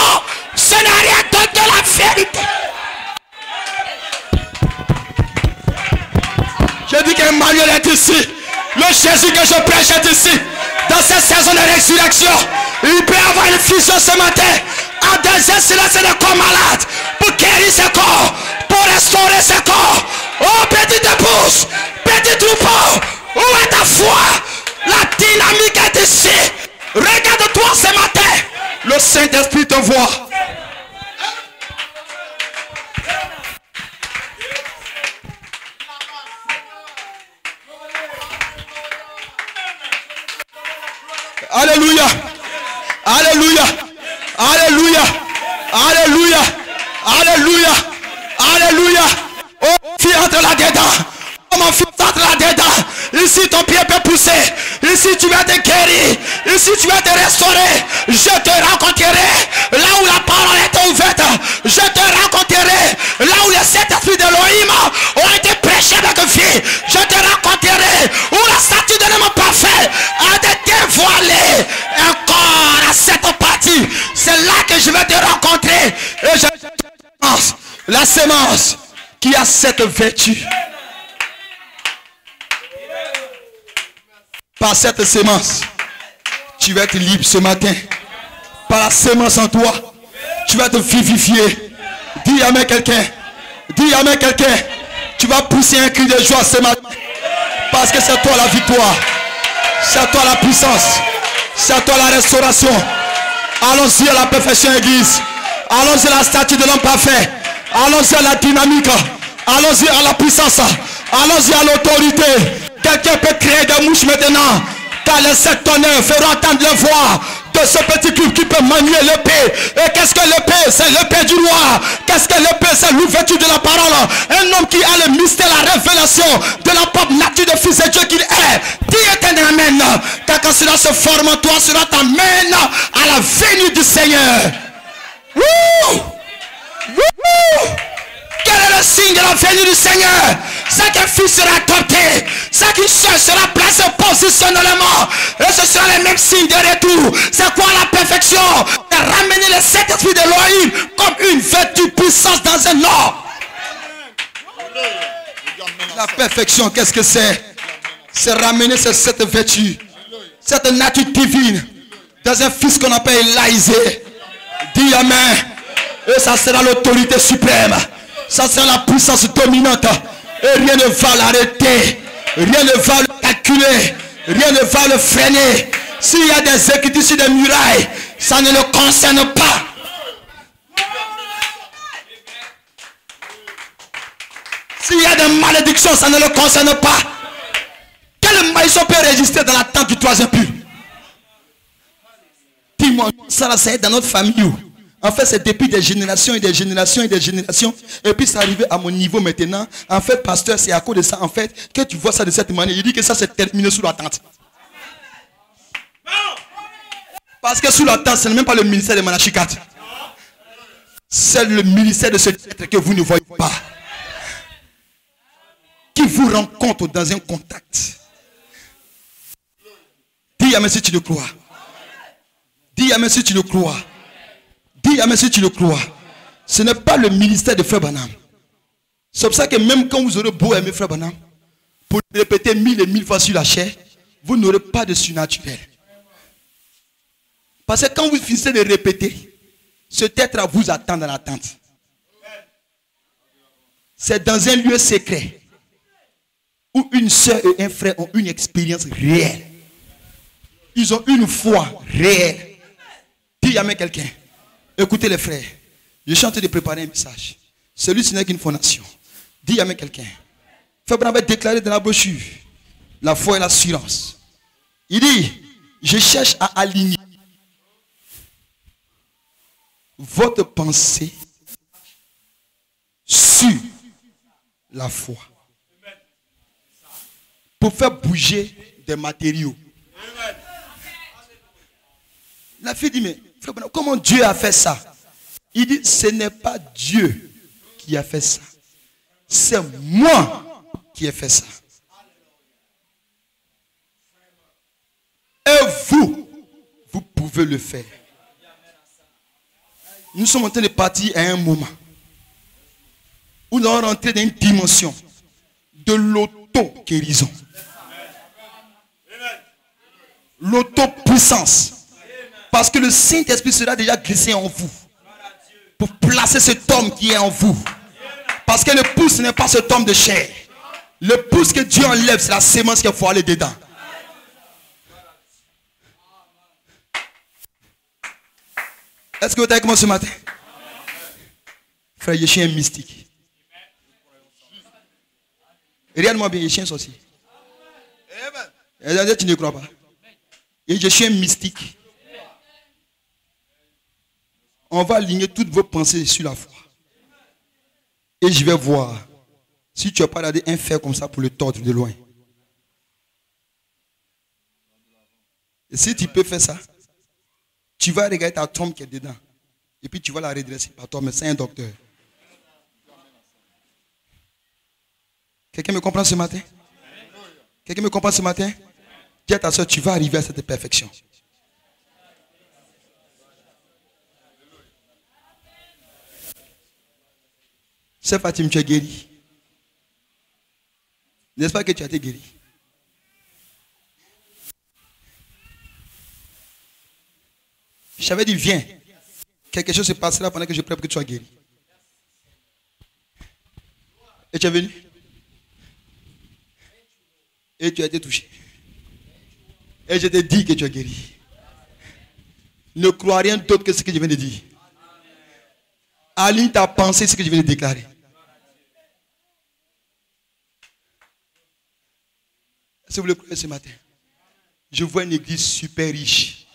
Speaker 2: ce n'est rien d'autre que la vérité. Je dis qu'Emmanuel est ici. Le Jésus que je prêche est ici. Dans cette saison de résurrection, il peut y avoir une fusion ce matin. En deuxième silence de corps malade, pour guérir ce corps, pour restaurer ce corps. Oh petite épouse, petit troupeau, où est ta foi? La dynamique est ici. Regarde-toi ce matin. Le Saint-Esprit te voit. Alléluia. Alléluia. Alléluia. Alléluia. Alléluia. Alléluia. Oh, fille, entre là-dedans. Oh, mon fils, entre là-dedans. Ici, ton pied peut pousser. Ici, tu vas te guérir. Ici, tu vas te restaurer. Je te rencontrerai là où la parole est ouverte. Je te rencontrerai là où les sept esprits d'Elohim ont été prêchés avec vie. Je te rencontrerai où la statue de l'homme parfait a été dévoilée. Encore à cette partie. C'est là que je vais te rencontrer. Et la sémence qui a cette vertu. Par cette sémence, tu vas être libre ce matin. Par la sémence en toi, tu vas te vivifier. Dis amen quelqu'un. Dis amen quelqu'un. Tu vas pousser un cri de joie ce matin. Parce que c'est toi la victoire. C'est toi la puissance. C'est toi la restauration. Allons-y à la perfection église. Allons-y à la statue de l'homme parfait. Allons-y à la dynamique. Allons-y à la puissance. Allons-y à l'autorité. Quelqu'un peut créer des mouches maintenant. Car les sept tonnerres feront entendre leur voix de ce petit cube qui peut manier l'épée. Et qu'est-ce que l'épée? C'est l'épée du roi. Qu'est-ce que l'épée? C'est l'ouverture de la parole. Un homme qui a le mystère, la révélation de la propre nature de fils de Dieu qu'il est. Dis éternel amen. Car quand cela se forme en toi, cela t'amène à la venue du Seigneur. Wouh! Wouh! Quel est le signe de la venue du Seigneur? C'est qu'un fils sera adopté. C'est qu'une soeur sera placée positionnellement. Et ce sera les mêmes signes de retour. C'est quoi la perfection? C'est ramener les sept esprits d'Elohim comme une vertu puissance dans un homme. La perfection, qu'est-ce que c'est? C'est ramener cette vertu, cette nature divine dans un fils qu'on appelle Élisée. Dis amen. Et ça sera l'autorité suprême. Ça sera la puissance dominante. Et rien ne va l'arrêter. Rien ne va le calculer. Rien ne va le freiner. S'il y a des écritures sur des murailles, ça ne le concerne pas. S'il y a des malédictions, ça ne le concerne pas. Quelle malédiction peut résister dans la tente du troisième puits? Dis-moi, ça c'est dans notre famille. En fait, c'est depuis des générations et des générations et des générations. Et puis, c'est arrivé à mon niveau maintenant. En fait, pasteur, c'est à cause de ça, en fait, que tu vois ça de cette manière. Il dit que ça s'est terminé sous la tente. Parce que sous la tente, ce n'est même pas le ministère de Manachikat. C'est le ministère de ce être que vous ne voyez pas. Qui vous rencontre dans un contact. Dis amen si tu le crois. Dis amen si tu le crois. Dis amen si tu le crois. Ce n'est pas le ministère de Frère Branham. C'est pour ça que même quand vous aurez beau aimer Frère Branham, pour répéter 1000 et 1000 fois sur la chair, vous n'aurez pas de surnaturel. Parce que quand vous finissez de répéter, cet être vous attend dans la tente. C'est dans un lieu secret où une soeur et un frère ont une expérience réelle. Ils ont une foi réelle. Dis amen quelqu'un. Écoutez les frères. Je suis en train de préparer un message. Celui-ci n'est qu'une fondation. Dis amen quelqu'un. Frère Branham avait déclaré dans la brochure la foi et l'assurance. Il dit, je cherche à aligner votre pensée sur la foi. Pour faire bouger des matériaux. La fille dit, mais frère Branham, comment Dieu a fait ça? Il dit, ce n'est pas Dieu qui a fait ça. C'est moi qui ai fait ça. Et vous, vous pouvez le faire. Nous sommes en train de partir à un moment où nous allons rentrer dans une dimension de l'auto-guérison. L'auto-puissance. Parce que le Saint-Esprit sera déjà glissé en vous. Pour placer cet homme qui est en vous. Parce que le pouce n'est pas cet homme de chair. Le pouce que Dieu enlève, c'est la sémence qu'il faut aller dedans. Est-ce que vous êtes avec moi ce matin? Frère, je suis un mystique. Regarde-moi bien, je suis un sorcier. Tu ne crois pas? Et je suis un mystique. On va aligner toutes vos pensées sur la foi. Et je vais voir si tu n'as pas regardé un fer comme ça pour le tordre de loin. Et si tu peux faire ça, tu vas regarder ta tombe qui est dedans. Et puis tu vas la redresser par toi, mais c'est un docteur. Quelqu'un me comprend ce matin? Quelqu'un me comprend ce matin? Dis à ta soeur, tu vas arriver à cette perfection. C'est Fatim, tu es guéri. N'est-ce pas que tu as été guéri? Je t'avais dit, viens. Quelque chose se passera pendant que je prie pour que tu sois guéri. Et tu es venu. Et tu as été touché. Et je te dis que tu es guéri. Ne crois rien d'autre que ce que je viens de dire. Aligne ta pensée ce que je viens de déclarer. Si vous le croyez ce matin, je vois une église super riche.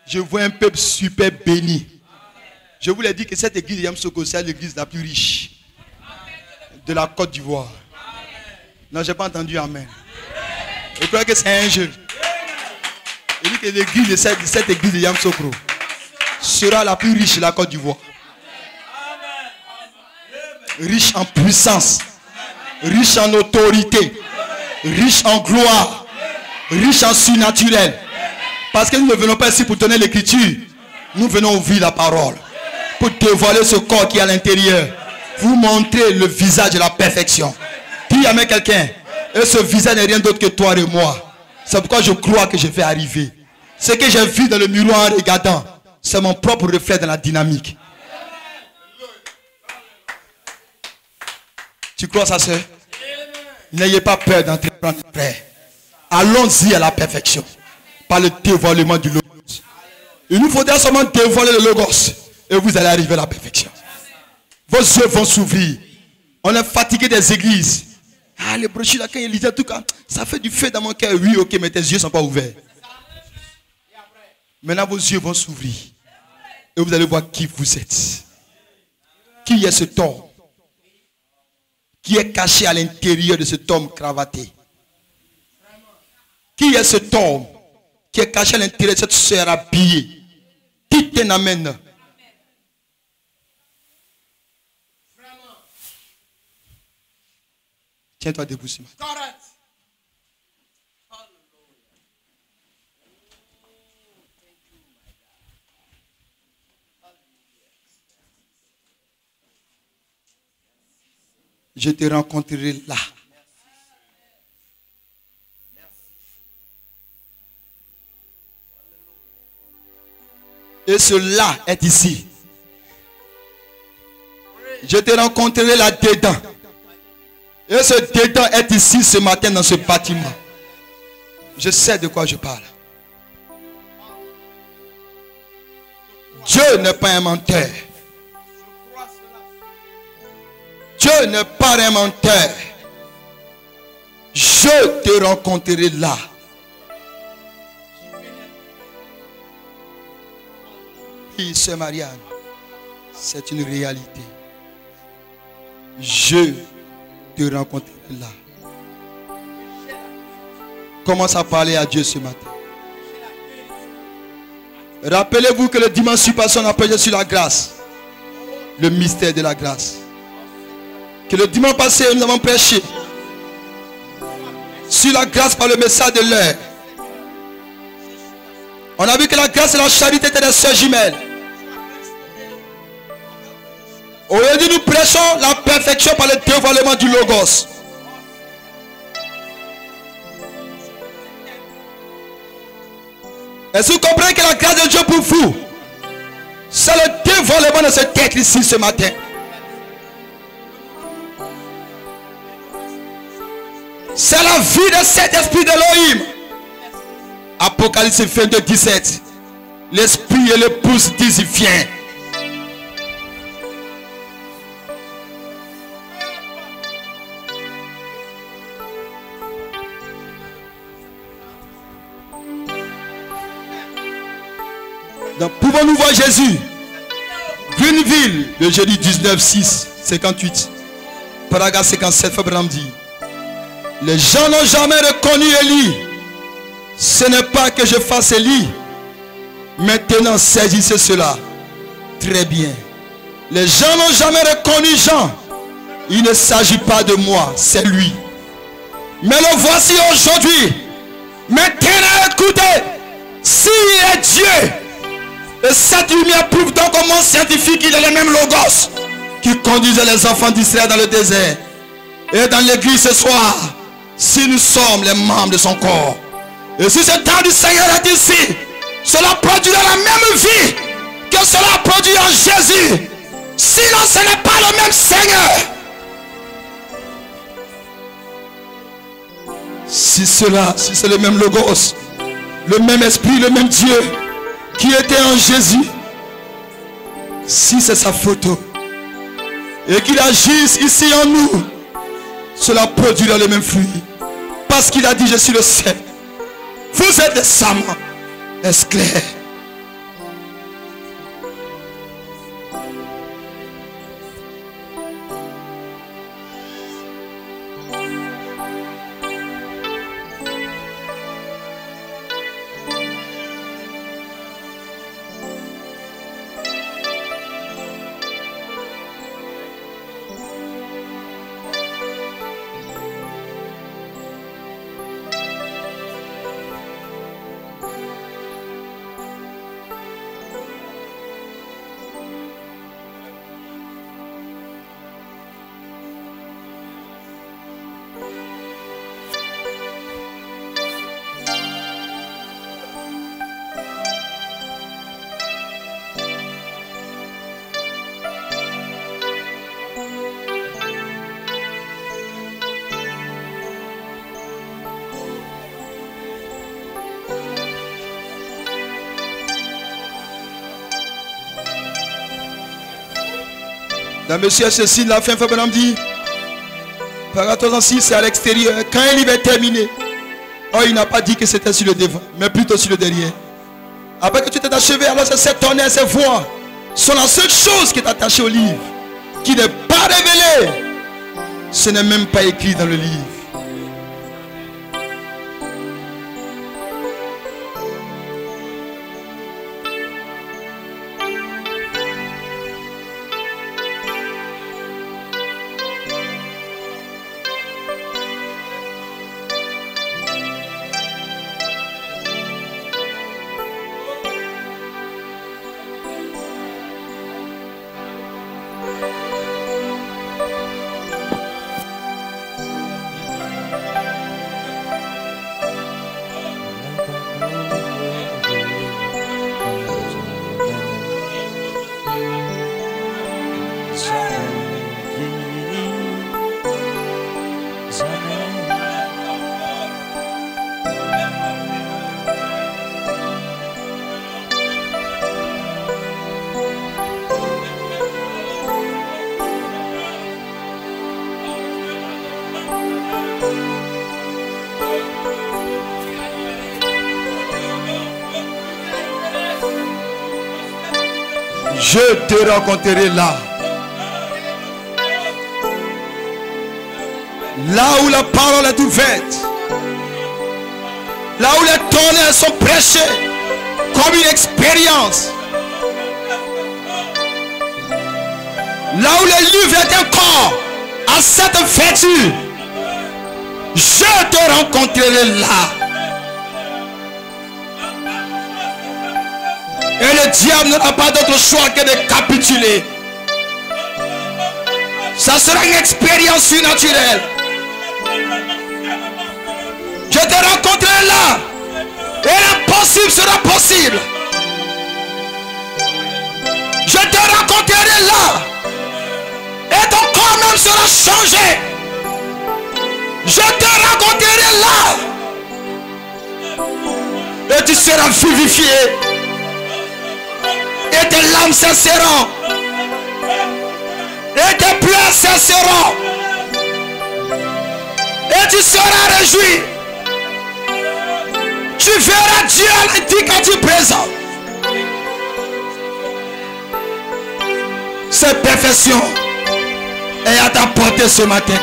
Speaker 2: Je vois un peuple super béni. Je vous l'ai dit que cette église de Yamsoko, c'est l'église la plus riche de la Côte d'Ivoire. Non, je n'ai pas entendu amen. Je crois que c'est un jeu. Il dit que l'église de cette église de Yamsoko sera la plus riche de la Côte d'Ivoire. Riche en puissance, riche en autorité, riche en gloire, riche en surnaturel. Parce que nous ne venons pas ici pour donner l'écriture. Nous venons ouvrir la parole. Pour dévoiler ce corps qui est à l'intérieur. Vous montrer le visage de la perfection. Dis à quelqu'un. Et ce visage n'est rien d'autre que toi et moi. C'est pourquoi je crois que je vais arriver. Ce que j'ai vu dans le miroir en regardant, c'est mon propre reflet dans la dynamique. Tu crois ça, sœur? N'ayez pas peur d'entreprendre la prière. Allons-y à la perfection. Par le dévoilement du Logos. Il nous faudra seulement dévoiler le Logos. Et vous allez arriver à la perfection. Vos yeux vont s'ouvrir. On est fatigué des églises. Ah, les brochures là, quand ils lisaient, en tout cas, ça fait du feu dans mon cœur. Oui, ok, mais tes yeux ne sont pas ouverts. Maintenant, vos yeux vont s'ouvrir. Et vous allez voir qui vous êtes. Qui est cet homme qui est caché à l'intérieur de cet homme cravaté? Qui est cet homme qui est caché à l'intérieur de cette sœur habillée? Dites un amen. Tiens-toi debout ce matin. Je te rencontrerai là. Et cela est ici. Je te rencontrerai là-dedans. Et ce dedans est ici ce matin dans ce bâtiment. Je sais de quoi je parle. Dieu n'est pas un menteur. Dieu n'est pas un menteur. Je te rencontrerai là. Oui, sœur Marianne, c'est une réalité. Je te rencontrerai là. Commence à parler à Dieu ce matin. Rappelez-vous que le dimanche passé, on a prêché sur la grâce. Le mystère de la grâce. Que le dimanche passé, nous avons prêché sur la grâce par le message de l'heure. On a vu que la grâce et la charité étaient des sœurs jumelles. Aujourd'hui, nous prêchons la perfection par le dévoilement du Logos. Est-ce que vous comprenez que la grâce de Dieu pour vous, c'est le dévoilement de cet être ici ce matin? C'est la vie de cet esprit d'Elohim. Apocalypse 22, 17. L'esprit et l'épouse disent viens. Donc pouvons-nous voir Jésus? Greenville, le jeudi 19, 6, 58. Paragraphe 57, Frère Branham dit: les gens n'ont jamais reconnu Élie. Ce n'est pas que je fasse Élie. Maintenant, saisissez cela. Très bien. Les gens n'ont jamais reconnu Jean. Il ne s'agit pas de moi, c'est lui. Mais le voici aujourd'hui. Maintenant, écoutez. S'il est Dieu, et cette lumière prouve donc au monde scientifique qu'il est le même Logos qui conduisait les enfants d'Israël dans le désert. Et dans l'église ce soir, si nous sommes les membres de son corps, et si ce temps du Seigneur est ici, cela produira la même vie que cela a produit en Jésus. Sinon ce n'est pas le même Seigneur. Si c'est le même Logos, le même esprit, le même Dieu qui était en Jésus, si c'est sa photo et qu'il agisse ici en nous, cela produira les mêmes fruits. Parce qu'il a dit: je suis le seul. Vous êtes des savants. Est-ce clair? Dans Monsieur Cécile, la fin, Frère Branham dit, paragraphe 36, c'est à l'extérieur. Quand un livre est terminé, oh, il n'a pas dit que c'était sur le devant, mais plutôt sur le derrière. Après que tu t'es achevé, alors c'est cette tonnerre, ces voix sont la seule chose qui est attachée au livre, qui n'est pas révélée. Ce n'est même pas écrit dans le livre. Je te rencontrerai là. Là où la parole est ouverte. Là où les tonnerres sont prêchés comme une expérience. Là où le livre est un corps à cette vertu. Je te rencontrerai là. Et le diable n'aura pas d'autre choix que de capituler. Ça sera une expérience surnaturelle. Je te rencontrerai là. Et l'impossible sera possible. Je te rencontrerai là. Et ton corps même sera changé. Je te rencontrerai là. Et tu seras vivifié. Et tes larmes cesseront. Et tes pleurs cesseront. Et tu seras réjoui. Tu verras Dieu à l'indicatif présent. C'est perfection. est à ta portée ce matin.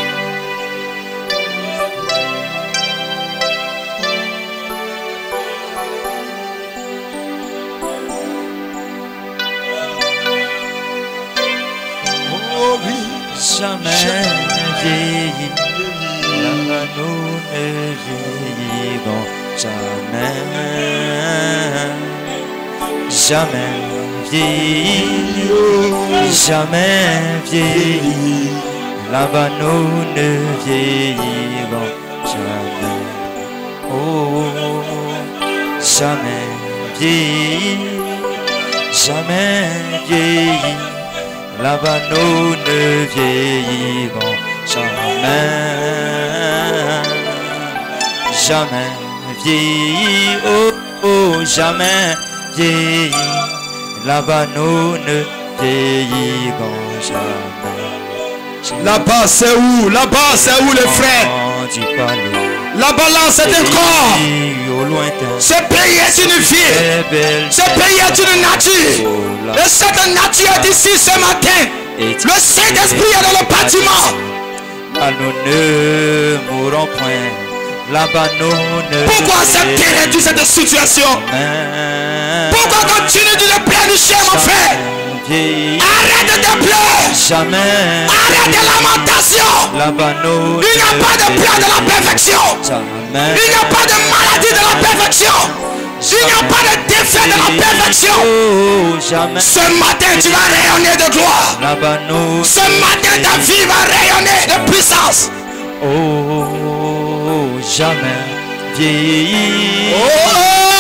Speaker 1: Oh oui.
Speaker 3: Jamais vieilli, nous ne vieillirons jamais. Jamais vieilli, jamais vieilli, là-bas nous ne vieillirons jamais. Oh, jamais vieilli, jamais vieilli, là-bas nous ne vieillirons jamais. Jamais vieilli, oh, oh, jamais vieilli, là-bas nous ne vieillirons jamais.
Speaker 2: Là-bas c'est où? Là-bas c'est où les frères? Là-bas là c'est un corps. Ce pays est une ville. Ce pays est une nature. Et cette nature est ici ce matin. Le Saint-Esprit est dans le bâtiment.
Speaker 3: Là nous ne mourrons point. Là-bas nous ne.
Speaker 2: Pourquoi accepterais-tu cette situation? Pourquoi continues de pleurnicher mon frère? Arrête de pleurer.
Speaker 3: Jamais.
Speaker 2: Arrête de lamentation.
Speaker 3: Là-bas nous.
Speaker 2: Il n'y a pas de plan de la perfection.
Speaker 3: Jamais.
Speaker 2: Il n'y a pas de maladie de la perfection. Il n'y a pas de défaite de la perfection.
Speaker 3: Jamais.
Speaker 2: Ce matin tu vas rayonner de gloire.
Speaker 3: Là-bas nous.
Speaker 2: Ce matin ta vie va rayonner de puissance.
Speaker 3: Oh, jamais vieilli.
Speaker 2: Oh.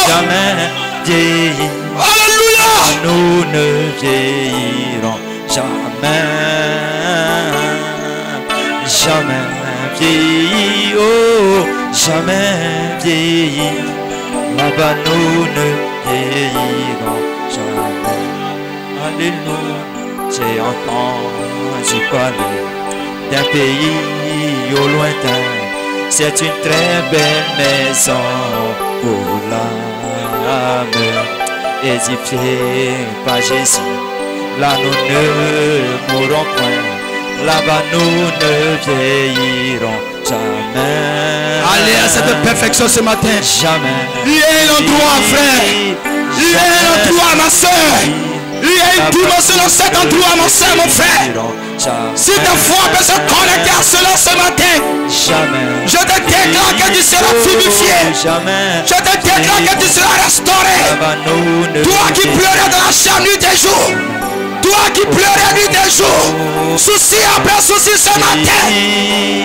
Speaker 3: Jamais vieilli.
Speaker 2: Alléluia.
Speaker 3: Nous ne vieillirons jamais. Jamais vieilli. Oh, jamais vieilli. Là-bas nous ne vieillirons jamais. Alléluia. J'ai entendu parler d'un pays au lointain. C'est une très belle maison pour l'âme, édifiée par Jésus. Là nous ne mourrons point. Là-bas nous ne vieillirons jamais.
Speaker 2: Allez à cette perfection ce matin.
Speaker 3: Jamais.
Speaker 2: Il y a un endroit, frère. Il y a un endroit, ma soeur. Il y a une dimension dans cet endroit, mon soeur, mon frère. Si ta foi peut se connecter à cela ce matin,
Speaker 3: jamais.
Speaker 2: Je te déclare que tu seras vivifié.
Speaker 3: Jamais.
Speaker 2: Je te déclare que tu seras restauré. Toi qui pleurais dans la chair nuit et jour. Toi qui pleurais nuit et jour. Souci après souci ce matin.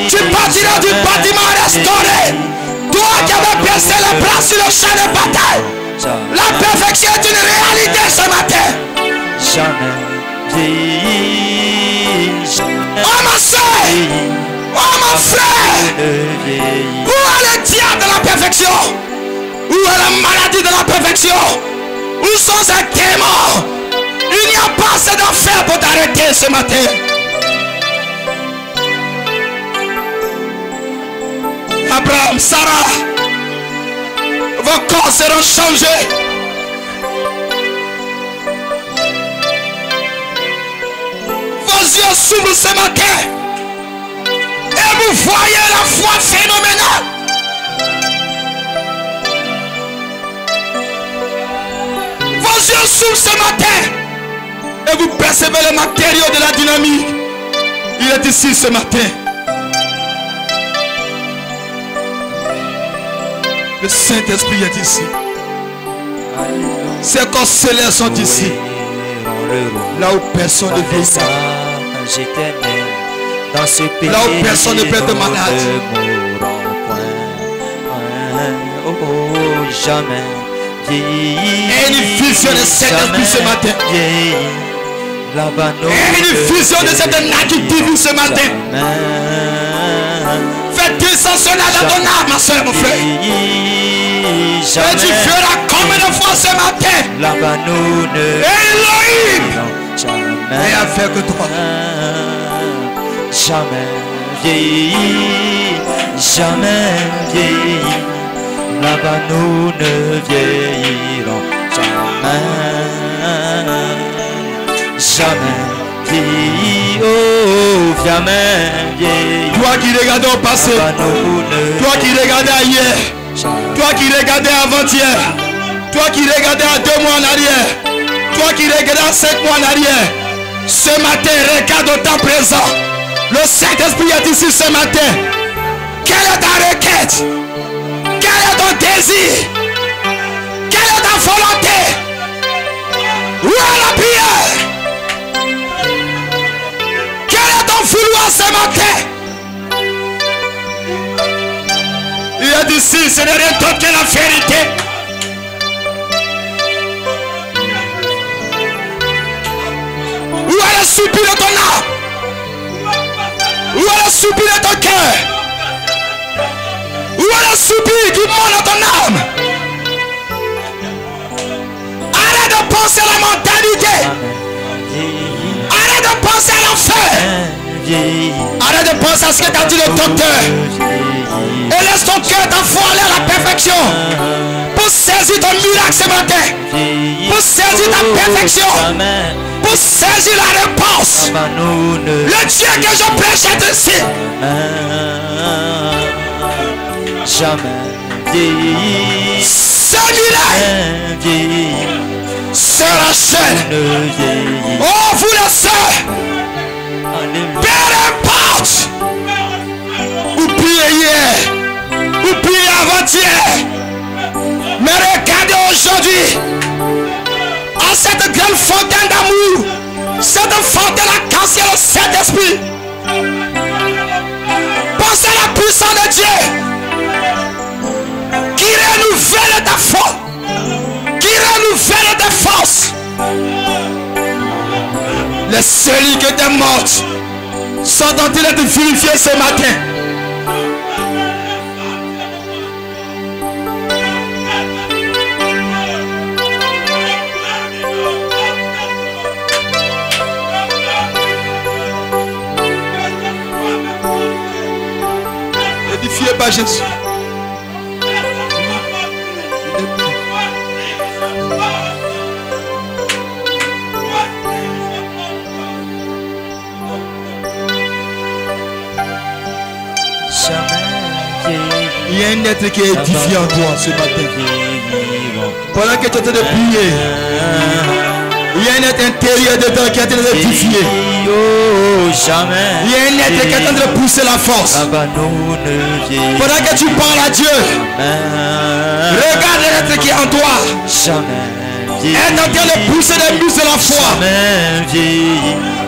Speaker 2: Tu partiras du bâtiment restauré. Toi qui avais baissé les bras sur le champ de bataille. La perfection est une réalité ce matin.
Speaker 3: Jamais vieilli.
Speaker 2: Oh ma soeur. Oh mon frère. Où est le diable de la perfection? Où est la maladie de la perfection? Où sont ces démons? Il n'y a pas assez d'enfer pour t'arrêter ce matin. Abraham, Sarah, vos corps seront changés. Vos yeux s'ouvrent ce matin. Et vous voyez la foi phénoménale. Vos yeux s'ouvrent ce matin. Et vous percevez les matériaux de la dynamique. Il est ici ce matin. Le Saint-Esprit est ici. Ces corps célestes sont ici. Là où personne ne vit ça. Là où personne ne peut être malade.
Speaker 3: Oh, jamais.
Speaker 2: Et une vision de cet esprit ce matin. Et une vision de cette nature divine ce matin. Fais descendre cela dans ton âme, ma soeur, mon frère. Et tu feras combien de fois ce matin? Elohim. Et avec toi.
Speaker 3: Jamais vieilli, jamais vieilli. Là-bas nous ne vieillirons jamais. Jamais vieilli, oh, jamais vieillir.
Speaker 2: Toi qui regardais au passé, toi qui regardais hier, toi qui regardais avant-hier, toi qui regardais à 2 mois en arrière, toi qui regardais à 5 mois en arrière, ce matin, regarde au temps présent. Le Saint-Esprit est ici ce matin. Quelle est ta requête? Quel est ton désir? Quelle est ta volonté? Où est la prière? Quel est ton vouloir ce matin? Il est ici, ce n'est rien d'autre que la vérité. Où est le soupir de ton âme? Où est le soupir de ton cœur? Où est le soupir qui monte dans ton âme? Arrête de penser à la mentalité. Arrête de penser à l'enfer. Arrête de penser à ce que t'a dit le docteur. Et laisse ton cœur t'envoler à la perfection. Pour saisir ton miracle ce matin. Pour saisir ta perfection. Pour saisir la réponse. Le Dieu que je prêche est ici.
Speaker 3: Jamais vieillir.
Speaker 2: Ce miracle se rachète. Oh, vous les sœurs, peu importe. Oubliez hier, oubliez avant-hier. Mais regardez aujourd'hui, à cette grande fontaine d'amour, cette fontaine arc-en-ciel au Saint-Esprit. Pensez à la puissance de Dieu qui renouvelle ta foi, qui renouvelle tes forces. Les cellules qui étaient mortes sont en train de vérifier ce matin. Édifié par Jésus. Il y a un être qui est édifié en toi ce matin. Pendant que tu es en train de prier, il y a un être intérieur dedans qui est en train de édifier. Il y a un être qui est en train de pousser la force. Pendant que tu parles à Dieu, regarde l'être qui est en toi. Est en train de pousser les muscles de la foi.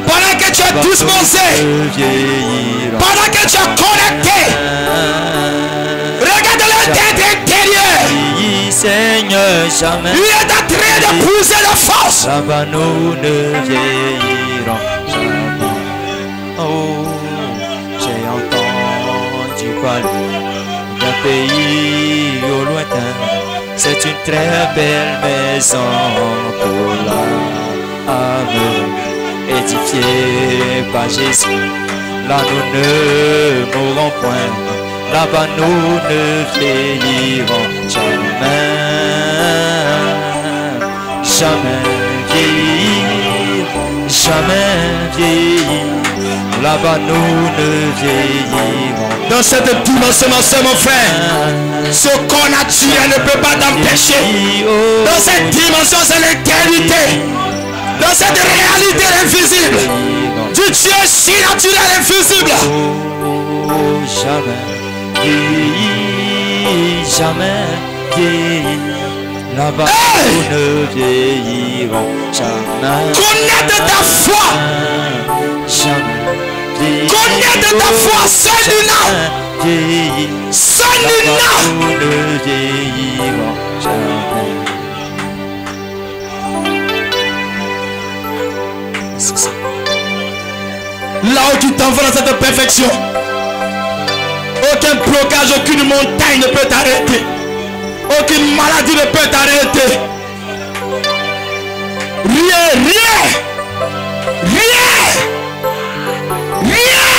Speaker 2: Pendant que tu es disposé, pendant que tu es connecté, regarde l'être intérieur.
Speaker 3: Seigneur, jamais.
Speaker 2: Il est en train de pousser la force.
Speaker 3: Là-bas nous ne vieillirons jamais. Oh, j'ai entendu parler d'un pays au lointain. C'est une très belle maison pour l'âme, édifiée par Jésus. Là nous ne mourrons point. Là-bas nous ne vieillirons jamais. Jamais vieillir, jamais vieillir. Là-bas nous ne vieillirons.
Speaker 2: Dans cette dimension, mon frère, ce corps naturel ne peut pas t'empêcher. Dans cette dimension, c'est l'éternité. Dans cette réalité invisible, du Dieu si naturel invisible.
Speaker 3: Oh, jamais vieillir, jamais vieillir. Là-bas nous ne vieillirons jamais.
Speaker 2: Connais de ta foi.
Speaker 3: Jamais vieillir.
Speaker 2: Connais de ta foi, celui-là. Celui-là.
Speaker 3: Nous ne vieillirons jamais.
Speaker 2: C'est ça. Là où tu t'envoies dans cette perfection, aucun blocage, aucune montagne ne peut t'arrêter. Aucune maladie ne peut t'arrêter. Rien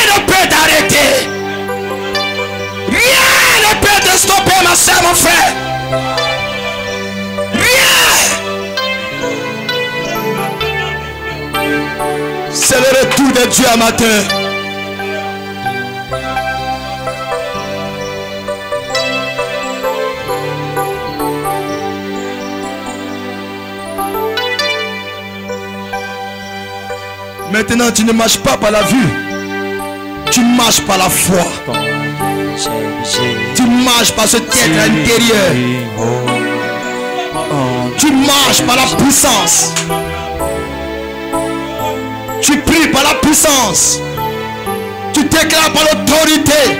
Speaker 2: ne peut t'arrêter. Rien ne peut te stopper, ma soeur, mon frère. Rien. C'est le retour de Dieu à matin. Maintenant, tu ne marches pas par la vue. Tu marches par la foi. Tu marches par ce qui est à l'intérieur. Tu marches par la puissance. Tu pries par la puissance. Tu déclares par l'autorité.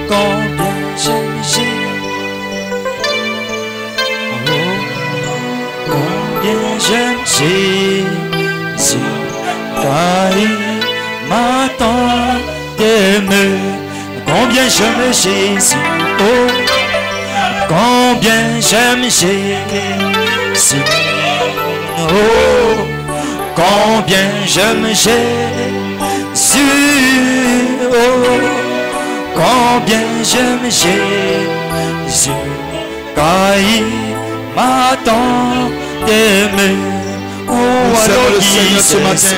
Speaker 3: Combien j'aime Jésus. Combien j'aime Jésus, car il m'attend d'aimer. Combien j'aime Jésus, oh, combien j'aime Jésus, oh, combien j'aime Jésus, oh, combien j'aime Jésus, car il m'attend d'aimer. Oh,
Speaker 2: alors le Seigneur ce matin.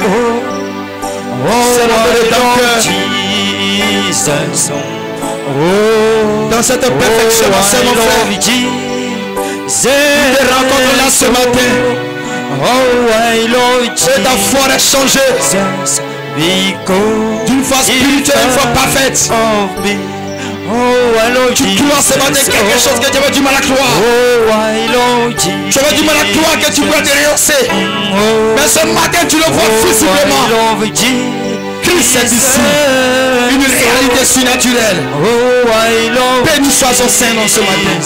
Speaker 2: Dans cette perfection, c'est mon frère. Je te rencontre là ce matin. Et ta foi est changée d'une foi spirituelle, une foi parfaite. Tu crois ce matin quelque chose que tu avais du mal à croire. Tu avais du mal à croire que tu pouvais te rehausser. Mais ce matin tu le vois visiblement. Christ est ici. Une réalité surnaturelle. Béni soit son Saint-Nom ce matin.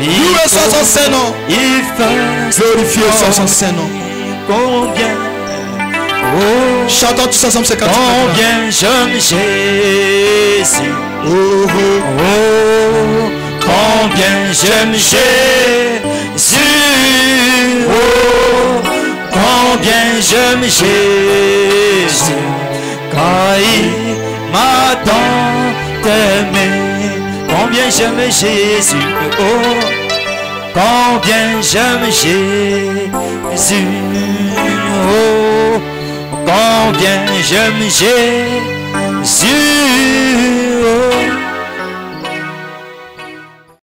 Speaker 2: Loué soit son Saint-Nom. Glorifié soit son Saint-Nom. Chantons tous ensemble ce cantique.
Speaker 3: Combien j'aime Jésus. Oh, oh, oh, combien j'aime Jésus. Oh, combien j'aime Jésus, car il m'attend d'aimer. Combien j'aime Jésus. Oh, combien j'aime Jésus. Oh, combien j'aime Jésus.